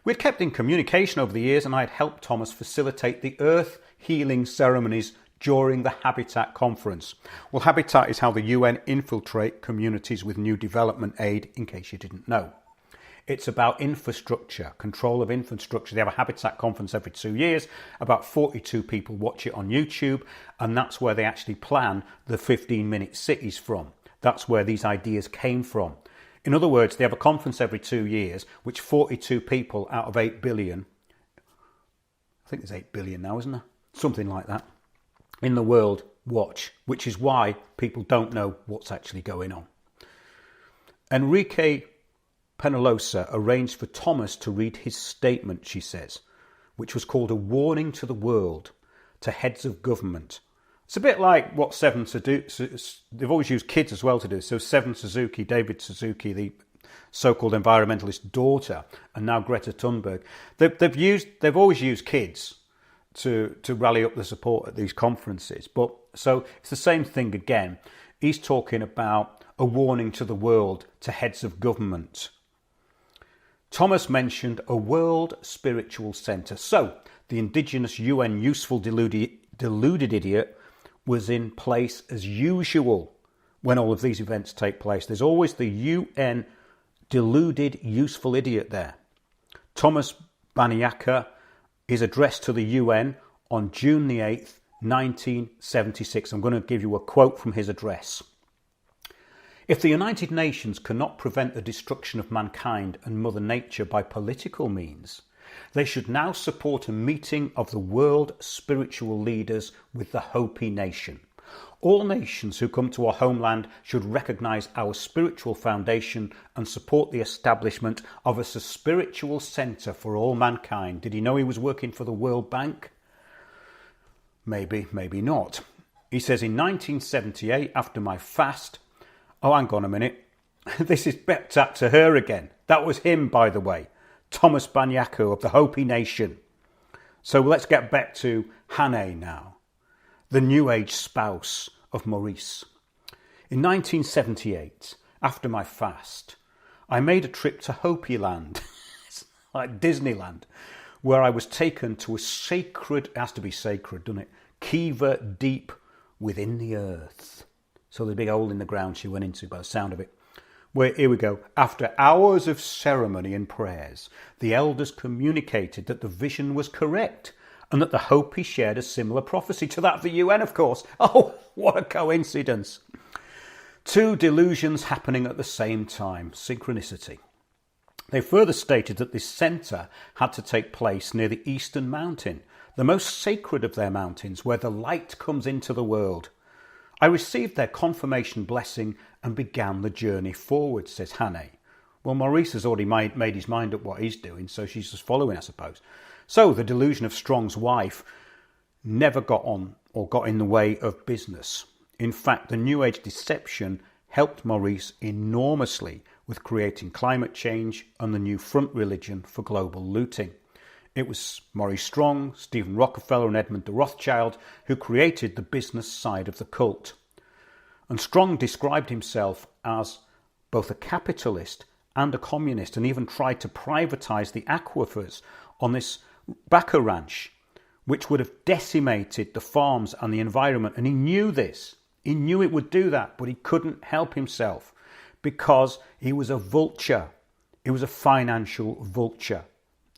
We'd kept in communication over the years and I had helped Thomas facilitate the earth healing ceremonies during the Habitat conference. Well, Habitat is how the UN infiltrate communities with new development aid, in case you didn't know. It's about infrastructure, control of infrastructure. They have a Habitat conference every 2 years. About 42 people watch it on YouTube, and that's where they actually plan the 15-minute cities from. That's where these ideas came from. In other words, they have a conference every 2 years, which 42 people out of 8 billion, I think there's 8 billion now, isn't there? Something like that, in the world watch, which is why people don't know what's actually going on. Enrique Peñalosa arranged for Thomas to read his statement, she says, which was called A Warning to the World, to Heads of Government. It's a bit like what they've always used kids as well to do. So David Suzuki, the so-called environmentalist daughter, and now Greta Thunberg, they've always used kids to rally up the support at these conferences. But so it's the same thing again. He's talking about a warning to the world, to heads of government. Thomas mentioned a World Spiritual Centre. So the indigenous UN useful deluded idiot was in place as usual when all of these events take place. There's always the UN deluded useful idiot there. Thomas Backa is addressed to the UN on June the 8th, 1976. I'm going to give you a quote from his address. If the United Nations cannot prevent the destruction of mankind and Mother Nature by political means, they should now support a meeting of the world spiritual leaders with the Hopi nation. All nations who come to our homeland should recognise our spiritual foundation and support the establishment of a spiritual centre for all mankind. Did he know he was working for the World Bank? Maybe, maybe not. He says, in 1978, after my fast... Oh, hang on a minute. This is back to her again. That was him, by the way. Thomas Backa of the Hopi Nation. So let's get back to Hannay now, the New Age spouse of Maurice. In 1978, after my fast, I made a trip to Hopi land, like Disneyland, where I was taken to a sacred, it has to be sacred, doesn't it? Kiva deep within the earth. So the big hole in the ground she went into by the sound of it. Where, here we go. After hours of ceremony and prayers, the elders communicated that the vision was correct and that the Hopi shared a similar prophecy to that of the UN, of course. Oh, what a coincidence. 2 delusions happening at the same time. Synchronicity. They further stated that this centre had to take place near the Eastern Mountain, the most sacred of their mountains, where the light comes into the world. I received their confirmation blessing and began the journey forward, says Hannay. Well, Maurice has already made his mind up what he's doing, so she's just following, I suppose. So the delusion of Strong's wife never got on or got in the way of business. In fact, the New Age deception helped Maurice enormously with creating climate change and the new front religion for global looting. It was Maurice Strong, Stephen Rockefeller and Edmund de Rothschild who created the business side of the cult. And Strong described himself as both a capitalist and a communist and even tried to privatise the aquifers on this Backa ranch, which would have decimated the farms and the environment. And he knew this. He knew it would do that, but he couldn't help himself because he was a vulture. He was a financial vulture.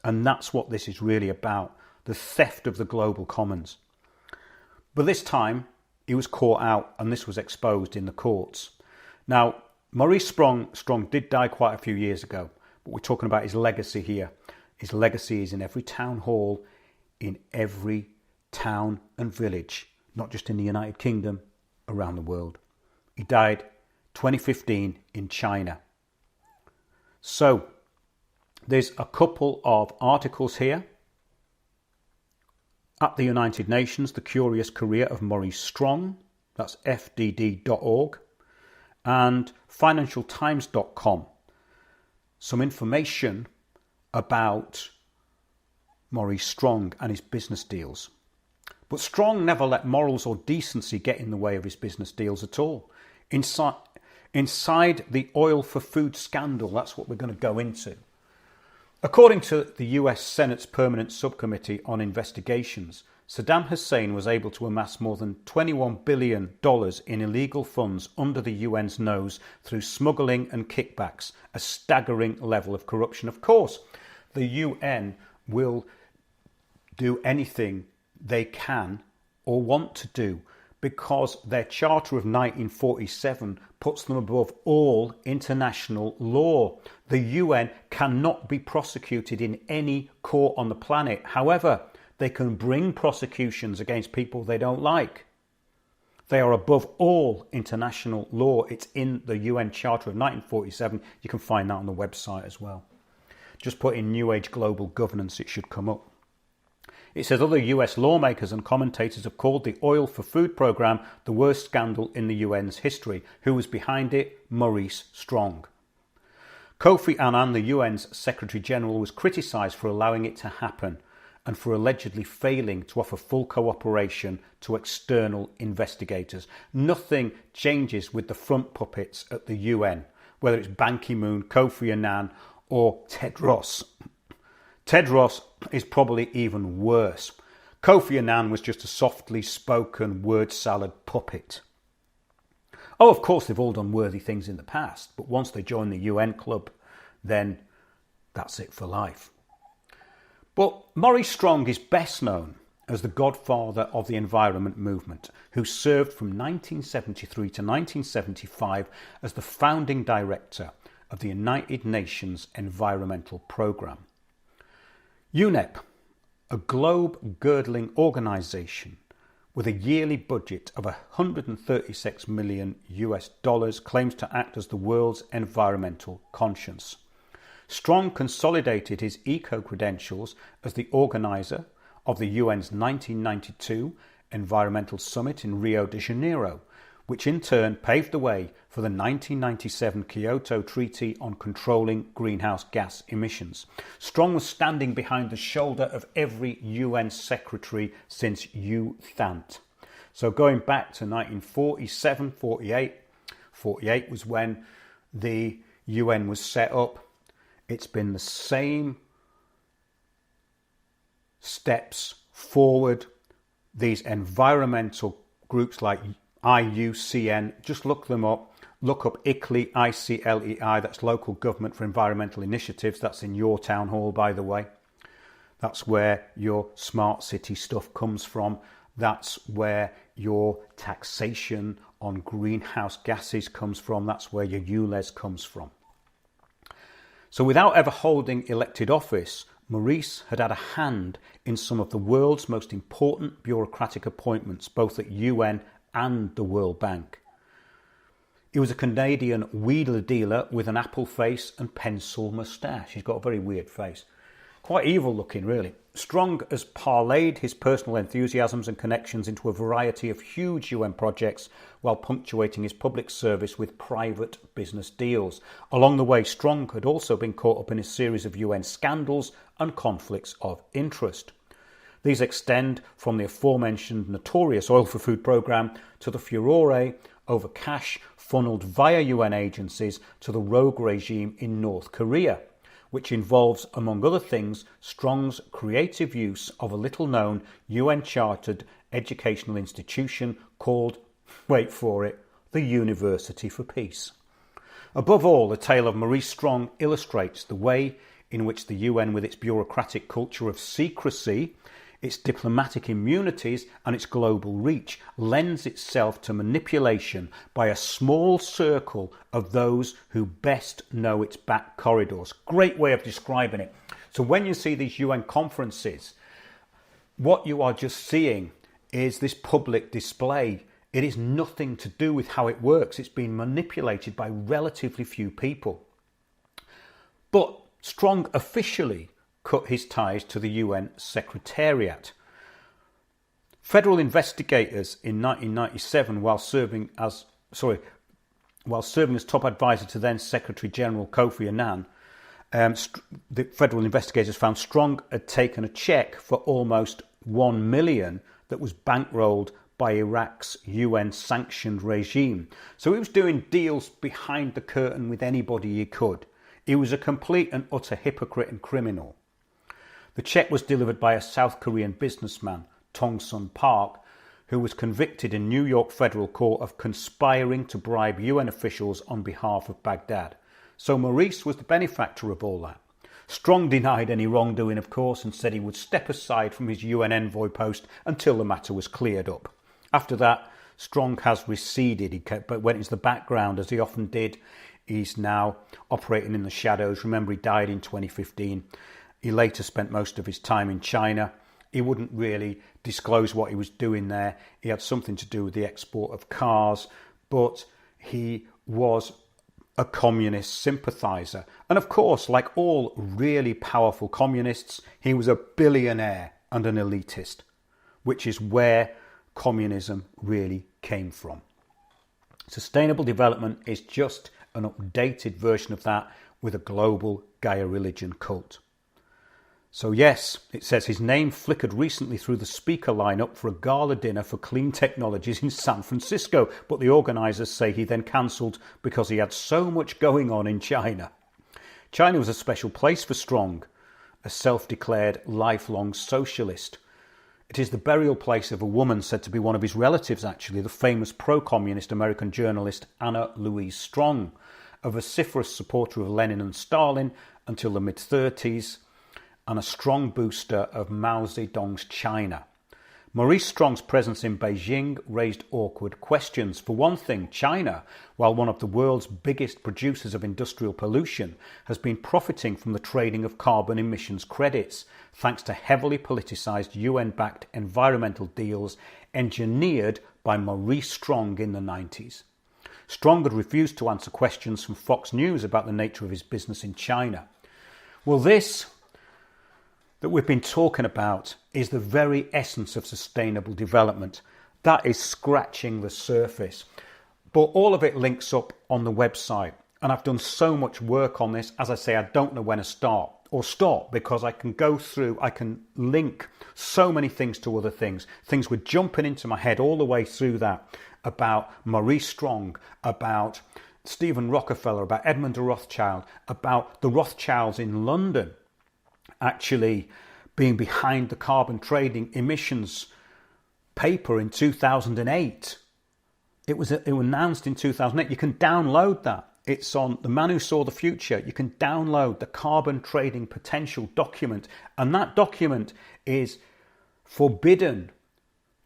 And that's what this is really about, the theft of the global commons. But this time, he was caught out and this was exposed in the courts. Now, Maurice Strong did die quite a few years ago, but we're talking about his legacy here. His legacy is in every town hall, in every town and village, not just in the United Kingdom, around the world. He died 2015 in China. So, there's a couple of articles here. At the United Nations, The Curious Career of Maurice Strong, that's fdd.org, and financialtimes.com. Some information about Maurice Strong and his business deals. But Strong never let morals or decency get in the way of his business deals at all. Inside the oil for food scandal, that's what we're going to go into. According to the US Senate's Permanent Subcommittee on Investigations, Saddam Hussein was able to amass more than $21 billion in illegal funds under the UN's nose through smuggling and kickbacks, a staggering level of corruption. Of course, the UN will do anything they can or want to do because their Charter of 1947 puts them above all international law. The UN cannot be prosecuted in any court on the planet. However, they can bring prosecutions against people they don't like. They are above all international law. It's in the UN Charter of 1947. You can find that on the website as well. Just put in New Age Global Governance, it should come up. It says other US lawmakers and commentators have called the Oil for Food programme the worst scandal in the UN's history. Who was behind it? Maurice Strong. Kofi Annan, the UN's Secretary General, was criticised for allowing it to happen and for allegedly failing to offer full cooperation to external investigators. Nothing changes with the front puppets at the UN, whether it's Ban Ki-moon, Kofi Annan or Ted Ross. Ted Ross is probably even worse. Kofi Annan was just a softly spoken word salad puppet. Oh, of course, they've all done worthy things in the past, but once they join the UN club, then that's it for life. But Maurice Strong is best known as the godfather of the environment movement, who served from 1973 to 1975 as the founding director of the United Nations Environmental Programme. UNEP, a globe-girdling organisation with a yearly budget of $136 million claims to act as the world's environmental conscience. Strong consolidated his eco-credentials as the organiser of the UN's 1992 Environmental Summit in Rio de Janeiro, which in turn paved the way for the 1997 Kyoto Treaty on controlling greenhouse gas emissions. Strong was standing behind the shoulder of every UN secretary since U Thant. So going back to 1947, 48 was when the UN was set up. It's been the same steps forward. These environmental groups like IUCN, just look them up. Look up ICLEI, ICLEI, that's Local Government for Environmental Initiatives. That's in your town hall, by the way. That's where your smart city stuff comes from. That's where your taxation on greenhouse gases comes from. That's where your ULEZ comes from. So without ever holding elected office, Maurice had had a hand in some of the world's most important bureaucratic appointments, both at UN and the World Bank. He was a Canadian wheeler dealer with an apple face and pencil moustache. He's got a very weird face. Quite evil looking, really. Strong has parlayed his personal enthusiasms and connections into a variety of huge UN projects while punctuating his public service with private business deals. Along the way, Strong had also been caught up in a series of UN scandals and conflicts of interest. These extend from the aforementioned notorious Oil for Food programme to the furore over cash funneled via UN agencies to the rogue regime in North Korea, which involves, among other things, Strong's creative use of a little-known UN-chartered educational institution called, wait for it, the University for Peace. Above all, the tale of Maurice Strong illustrates the way in which the UN, with its bureaucratic culture of secrecy, its diplomatic immunities and its global reach, lends itself to manipulation by a small circle of those who best know its back corridors. Great way of describing it. So when you see these UN conferences, what you are just seeing is this public display. It is nothing to do with how it works. It's been manipulated by relatively few people. But Strong officially cut his ties to the UN Secretariat. Federal investigators in 1997, while serving as top advisor to then Secretary General Kofi Annan, the federal investigators found Strong had taken a cheque for almost 1 million that was bankrolled by Iraq's UN-sanctioned regime. So he was doing deals behind the curtain with anybody he could. He was a complete and utter hypocrite and criminal. The cheque was delivered by a South Korean businessman, Tong Sun Park, who was convicted in New York federal court of conspiring to bribe UN officials on behalf of Baghdad. So Maurice was the benefactor of all that. Strong denied any wrongdoing, of course, and said he would step aside from his UN envoy post until the matter was cleared up. After that, Strong has receded. He went into the background, as he often did. He's now operating in the shadows. Remember, he died in 2015. He later spent most of his time in China. He wouldn't really disclose what he was doing there. He had something to do with the export of cars, but he was a communist sympathiser. And of course, like all really powerful communists, he was a billionaire and an elitist, which is where communism really came from. Sustainable development is just an updated version of that with a global Gaia religion cult. So yes, it says his name flickered recently through the speaker lineup for a gala dinner for clean technologies in San Francisco, but the organisers say he then cancelled because he had so much going on in China. China was a special place for Strong, a self-declared lifelong socialist. It is the burial place of a woman said to be one of his relatives, actually, the famous pro-communist American journalist Anna Louise Strong, a vociferous supporter of Lenin and Stalin until the mid-30s, and a strong booster of Mao Zedong's China. Maurice Strong's presence in Beijing raised awkward questions. For one thing, China, while one of the world's biggest producers of industrial pollution, has been profiting from the trading of carbon emissions credits, thanks to heavily politicised UN-backed environmental deals engineered by Maurice Strong in the 90s. Strong had refused to answer questions from Fox News about the nature of his business in China. Well, this that we've been talking about is the very essence of sustainable development. That is scratching the surface. But all of it links up on the website. And I've done so much work on this. As I say, I don't know when to start or stop, because I can go through, I can link so many things to other things. Things were jumping into my head all the way through that, about Maurice Strong, about Stephen Rockefeller, about Edmund de Rothschild, about the Rothschilds in London actually being behind the carbon trading emissions paper in 2008. It was announced in 2008. You can download that. It's on The Man Who Saw the Future. You can download the carbon trading potential document, and that document is forbidden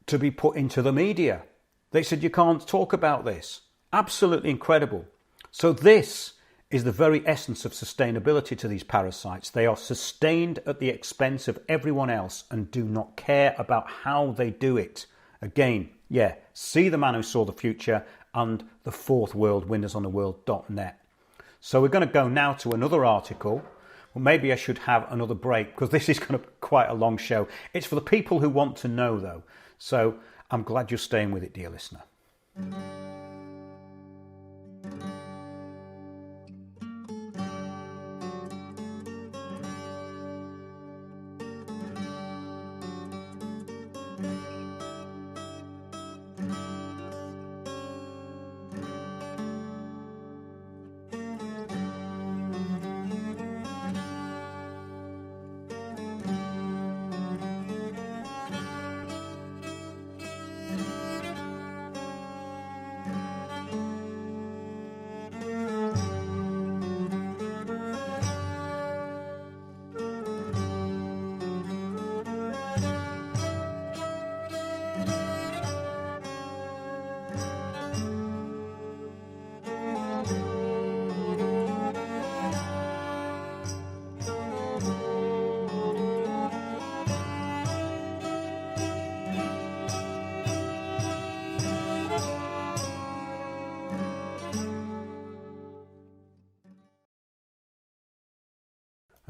to be put into the media. They said you can't talk about this. Absolutely incredible. So this is the very essence of sustainability to these parasites. They are sustained at the expense of everyone else and do not care about how they do it. Again, yeah, see The Man Who Saw the Future and the Fourth World, winnersontheworld.net. So we're going to go now to another article. Well, maybe I should have another break, because this is going to be quite a long show. It's for the people who want to know, though. So I'm glad you're staying with it, dear listener.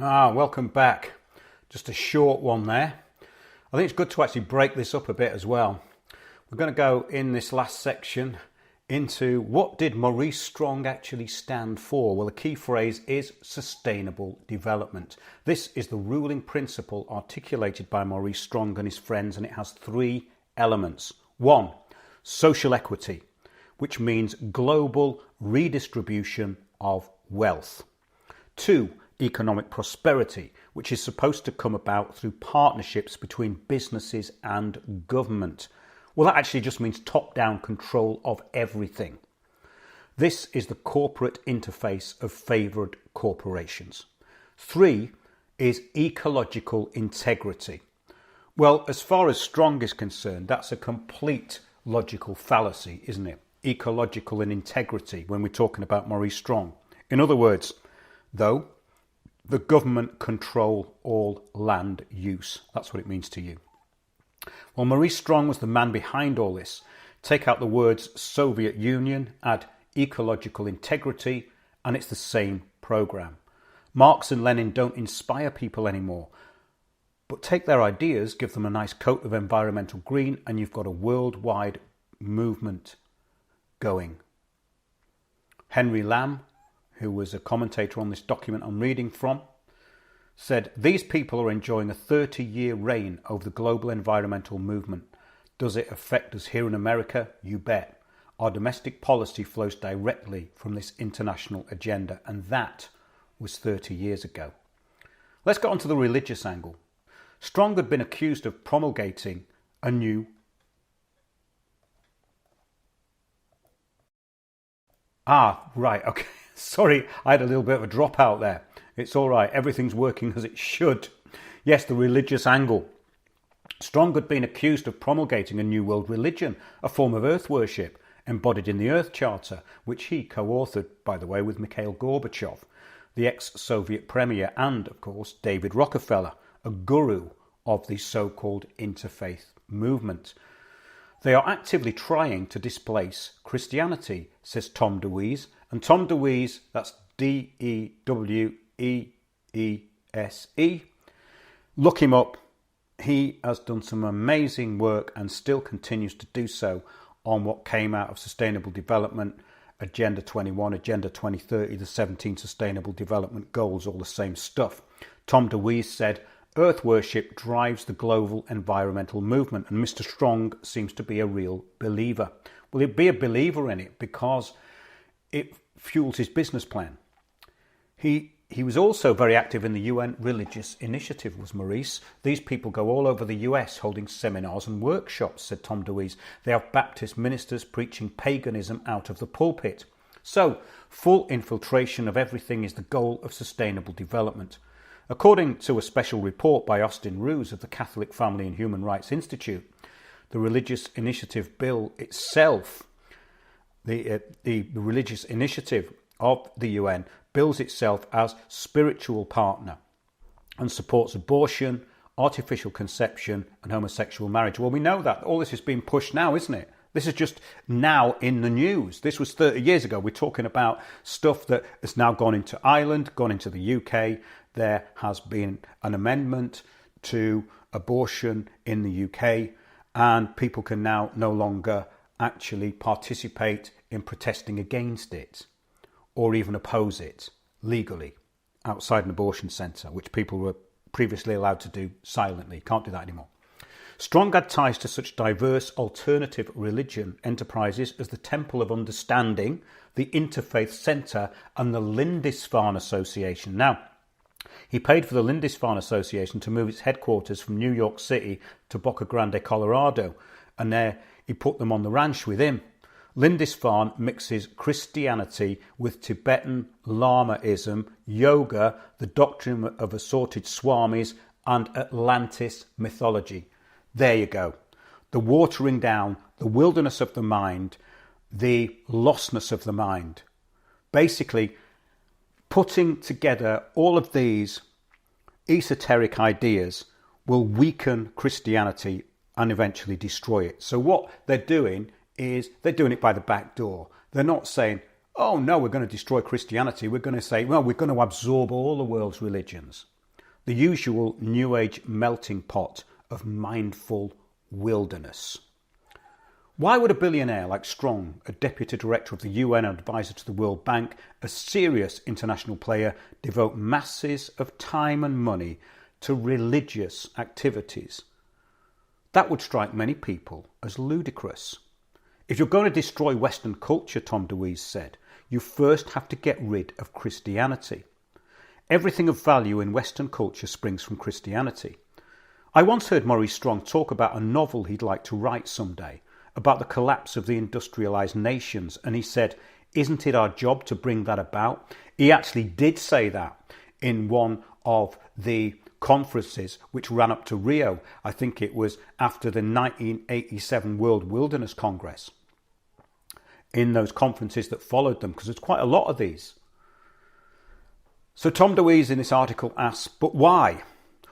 Welcome back. Just a short one there. I think it's good to actually break this up a bit as well. We're going to go in this last section into what did Maurice Strong actually stand for? Well, the key phrase is sustainable development. This is the ruling principle articulated by Maurice Strong and his friends, and it has three elements. One, social equity, which means global redistribution of wealth. Two, economic prosperity, which is supposed to come about through partnerships between businesses and government. Well, that actually just means top-down control of everything. This is the corporate interface of favoured corporations. Three is ecological integrity. Well, as far as Strong is concerned, that's a complete logical fallacy, isn't it? Ecological and integrity when we're talking about Maurice Strong. In other words, though, the government control all land use. That's what it means to you. Well, Maurice Strong was the man behind all this. Take out the words Soviet Union, add ecological integrity, and it's the same program. Marx and Lenin don't inspire people anymore. But take their ideas, give them a nice coat of environmental green, and you've got a worldwide movement going. Henry Lamb, who was a commentator on this document I'm reading from, said, "These people are enjoying a 30-year reign over the global environmental movement. Does it affect us here in America? You bet. Our domestic policy flows directly from this international agenda," and that was 30 years ago. Let's get on to the religious angle. Strong had been accused of promulgating a new... Right, okay. Sorry, I had a little bit of a dropout there. It's all right. Everything's working as it should. Yes, the religious angle. Strong had been accused of promulgating a new world religion, a form of earth worship, embodied in the Earth Charter, which he co-authored, by the way, with Mikhail Gorbachev, the ex-Soviet premier, and, of course, David Rockefeller, a guru of the so-called interfaith movement. They are actively trying to displace Christianity, says Tom DeWeese. And Tom DeWeese, that's D-E-W-E-E-S-E. Look him up. He has done some amazing work and still continues to do so on what came out of Sustainable Development, Agenda 21, Agenda 2030, the 17 Sustainable Development Goals, all the same stuff. Tom DeWeese said, "Earth worship drives the global environmental movement," and Mr. Strong seems to be a real believer. Well, he'd be a believer in it because it fuels his business plan. He was also very active in the UN Religious Initiative, was Maurice. These people go all over the US holding seminars and workshops, said Tom DeWeese. They have Baptist ministers preaching paganism out of the pulpit. So, full infiltration of everything is the goal of sustainable development. According to a special report by Austin Ruse of the Catholic Family and Human Rights Institute, the Religious Initiative Bill itself, the Religious Initiative of the UN, bills itself as spiritual partner and supports abortion, artificial conception and homosexual marriage. Well, we know that. All this is being pushed now, isn't it? This is just now in the news. This was 30 years ago. We're talking about stuff that has now gone into Ireland, gone into the UK. There has been an amendment to abortion in the UK, and people can now no longer actually participate in protesting against it or even oppose it legally outside an abortion centre, which people were previously allowed to do silently. Can't do that anymore. Strong had ties to such diverse alternative religion enterprises as the Temple of Understanding, the Interfaith Centre and the Lindisfarne Association. Now, he paid for the Lindisfarne Association to move its headquarters from New York City to Boca Grande, Colorado, and there he put them on the ranch with him. Lindisfarne mixes Christianity with Tibetan Lamaism, yoga, the doctrine of assorted swamis, and Atlantis mythology. There you go. The watering down, the wilderness of the mind, the lostness of the mind. Basically, putting together all of these esoteric ideas will weaken Christianity and eventually destroy it. So what they're doing is they're doing it by the back door. They're not saying, oh no, we're going to destroy Christianity. We're going to say, well, we're going to absorb all the world's religions. the usual New Age melting pot of mindful wilderness. Why would a billionaire like Strong, a deputy director of the UN and advisor to the World Bank, a serious international player, devote masses of time and money to religious activities? That would strike many people as ludicrous. If you're going to destroy Western culture, Tom DeWeese said, you first have to get rid of Christianity. Everything of value in Western culture springs from Christianity. I once heard Maurice Strong talk about a novel he'd like to write someday, about the collapse of the industrialised nations, and he said, isn't it our job to bring that about? He actually did say that in one of the conferences which ran up to Rio. I think it was after the 1987 World Wilderness Congress. In those conferences that followed them, because there's quite a lot of these. So Tom DeWeese in this article asks, but why?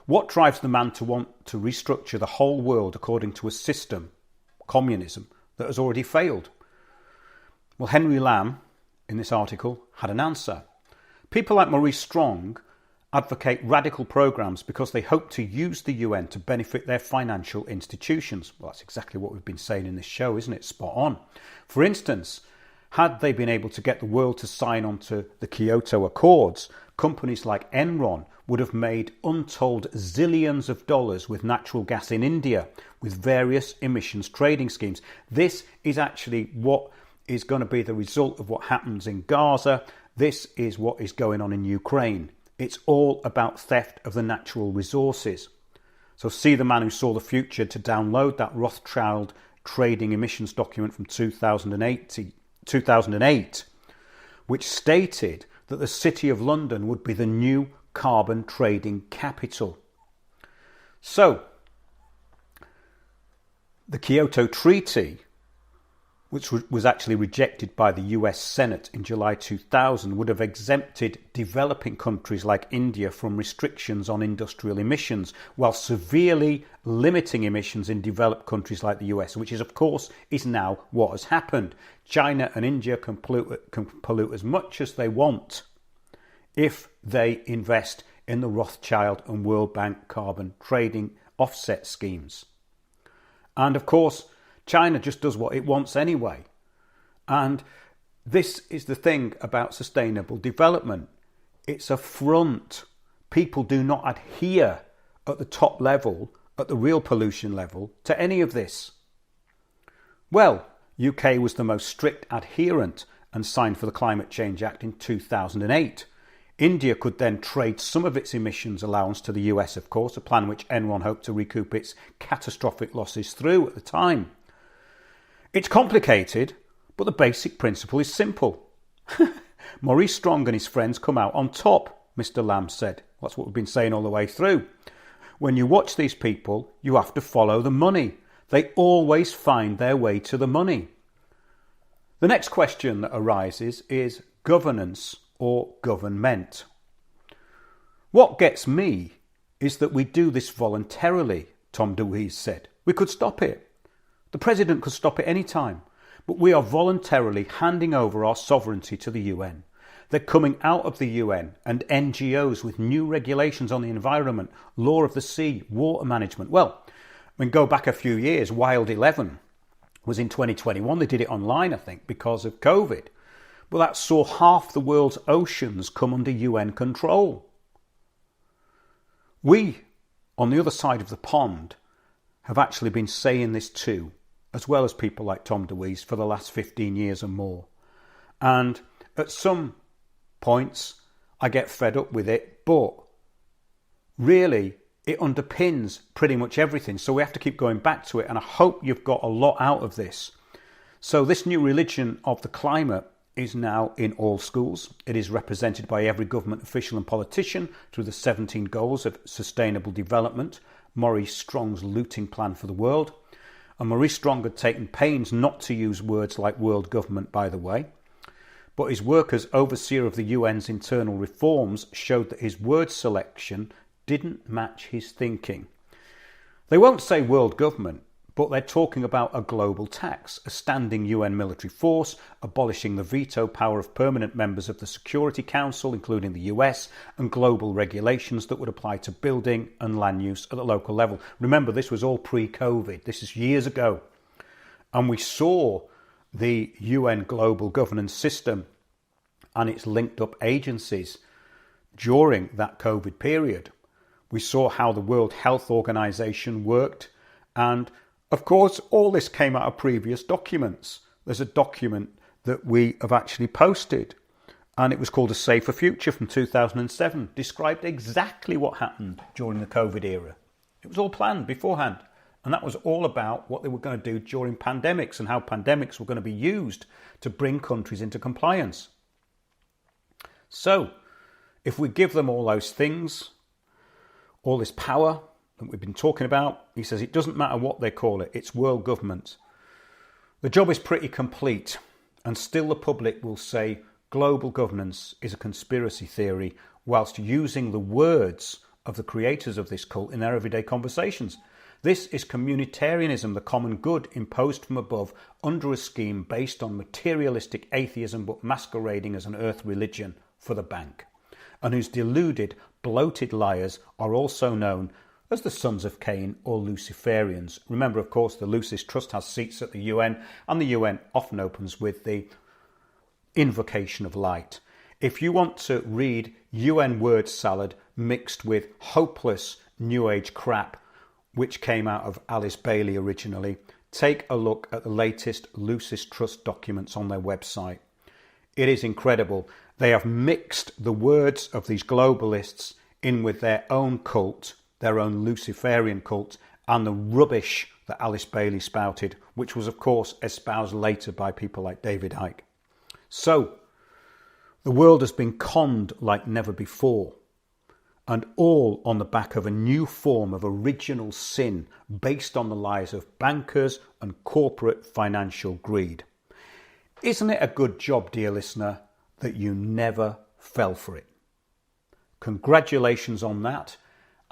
What drives the man to want to restructure the whole world according to a system, communism, that has already failed? Well, Henry Lamb, in this article, had an answer. People like Maurice Strong advocate radical programs because they hope to use the UN to benefit their financial institutions. Well, that's exactly what we've been saying in this show, isn't it? Spot on. For instance, had they been able to get the world to sign on to the Kyoto Accords, companies like Enron would have made untold zillions of dollars with natural gas in India, with various emissions trading schemes. This is actually what is going to be the result of what happens in Gaza. This is what is going on in Ukraine. It's all about theft of the natural resources. So see the man who saw the future to download that Rothschild trading emissions document from 2008, which stated that the City of London would be the new carbon trading capital. So, the Kyoto Treaty, which was actually rejected by the US Senate in July 2000, would have exempted developing countries like India from restrictions on industrial emissions, while severely limiting emissions in developed countries like the US, which is, of course, is now what has happened. China and India can pollute as much as they want if they invest in the Rothschild and World Bank carbon trading offset schemes. And, of course, China just does what it wants anyway. And this is the thing about sustainable development. It's a front. People do not adhere at the top level, at the real pollution level, to any of this. Well, UK was the most strict adherent and signed for the Climate Change Act in 2008. India could then trade some of its emissions allowance to the US, of course, a plan which Enron hoped to recoup its catastrophic losses through at the time. It's complicated, but the basic principle is simple. Maurice Strong and his friends come out on top, Mr. Lamb said. That's what we've been saying all the way through. When you watch these people, you have to follow the money. They always find their way to the money. The next question that arises is governance or government. What gets me is that we do this voluntarily, Tom DeWeese said. We could stop it. The President could stop it any time, but we are voluntarily handing over our sovereignty to the UN. They're coming out of the UN and NGOs with new regulations on the environment, law of the sea, water management. Well, go back a few years, Wild 11 was in 2021. They did it online, I think, because of COVID. Well, that saw half the world's oceans come under UN control. We, on the other side of the pond, have actually been saying this too, as well as people like Tom DeWeese, for the last 15 years and more. And at some points, I get fed up with it, but really, it underpins pretty much everything. So we have to keep going back to it, and I hope you've got a lot out of this. So this new religion of the climate is now in all schools. It is represented by every government official and politician through the 17 goals of sustainable development, Maurice Strong's looting plan for the world. And Maurice Strong had taken pains not to use words like world government, by the way. But his work as overseer of the UN's internal reforms showed that his word selection didn't match his thinking. They won't say world government, but they're talking about a global tax, a standing UN military force, abolishing the veto power of permanent members of the Security Council, including the US, and global regulations that would apply to building and land use at the local level. Remember, this was all pre-COVID. This is years ago. And we saw the UN global governance system and its linked up agencies during that COVID period. We saw how the World Health Organization worked, and of course, all this came out of previous documents. There's a document that we have actually posted, and it was called A Safer Future from 2007, described exactly what happened during the COVID era. It was all planned beforehand, and that was all about what they were going to do during pandemics and how pandemics were going to be used to bring countries into compliance. So, if we give them all those things, all this power that we've been talking about, he says it doesn't matter what they call it, it's world government. The job is pretty complete, and still the public will say global governance is a conspiracy theory whilst using the words of the creators of this cult in their everyday conversations. This is communitarianism, the common good imposed from above under a scheme based on materialistic atheism but masquerading as an earth religion for the bank, and whose deluded, bloated liars are also known as the Sons of Cain or Luciferians. Remember, of course, the Lucis Trust has seats at the UN, and the UN often opens with the invocation of light. If you want to read UN word salad mixed with hopeless New Age crap, which came out of Alice Bailey originally, take a look at the latest Lucis Trust documents on their website. It is incredible. They have mixed the words of these globalists in with their own cult, their own Luciferian cult, and the rubbish that Alice Bailey spouted, which was of course espoused later by people like David Icke. So, the world has been conned like never before, and all on the back of a new form of original sin based on the lies of bankers and corporate financial greed. Isn't it a good job, dear listener, that you never fell for it? Congratulations on that,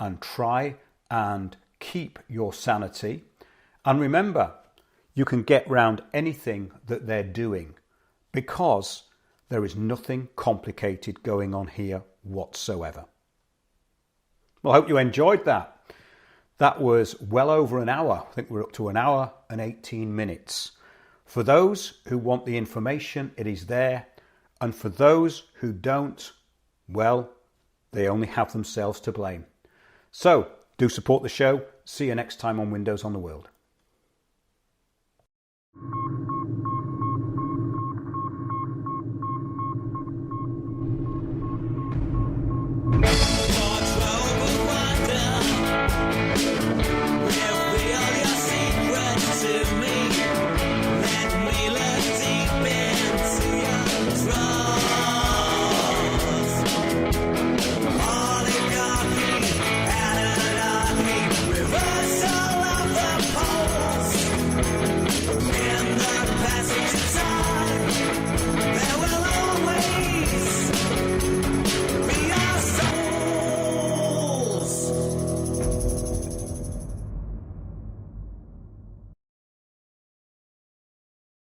and try and keep your sanity. And remember, you can get round anything that they're doing because there is nothing complicated going on here whatsoever. Well, I hope you enjoyed that. That was well over an hour. I think we're up to an hour and 18 minutes. For those who want the information, it is there. And for those who don't, well, they only have themselves to blame. So, do support the show. See you next time on Windows on the World.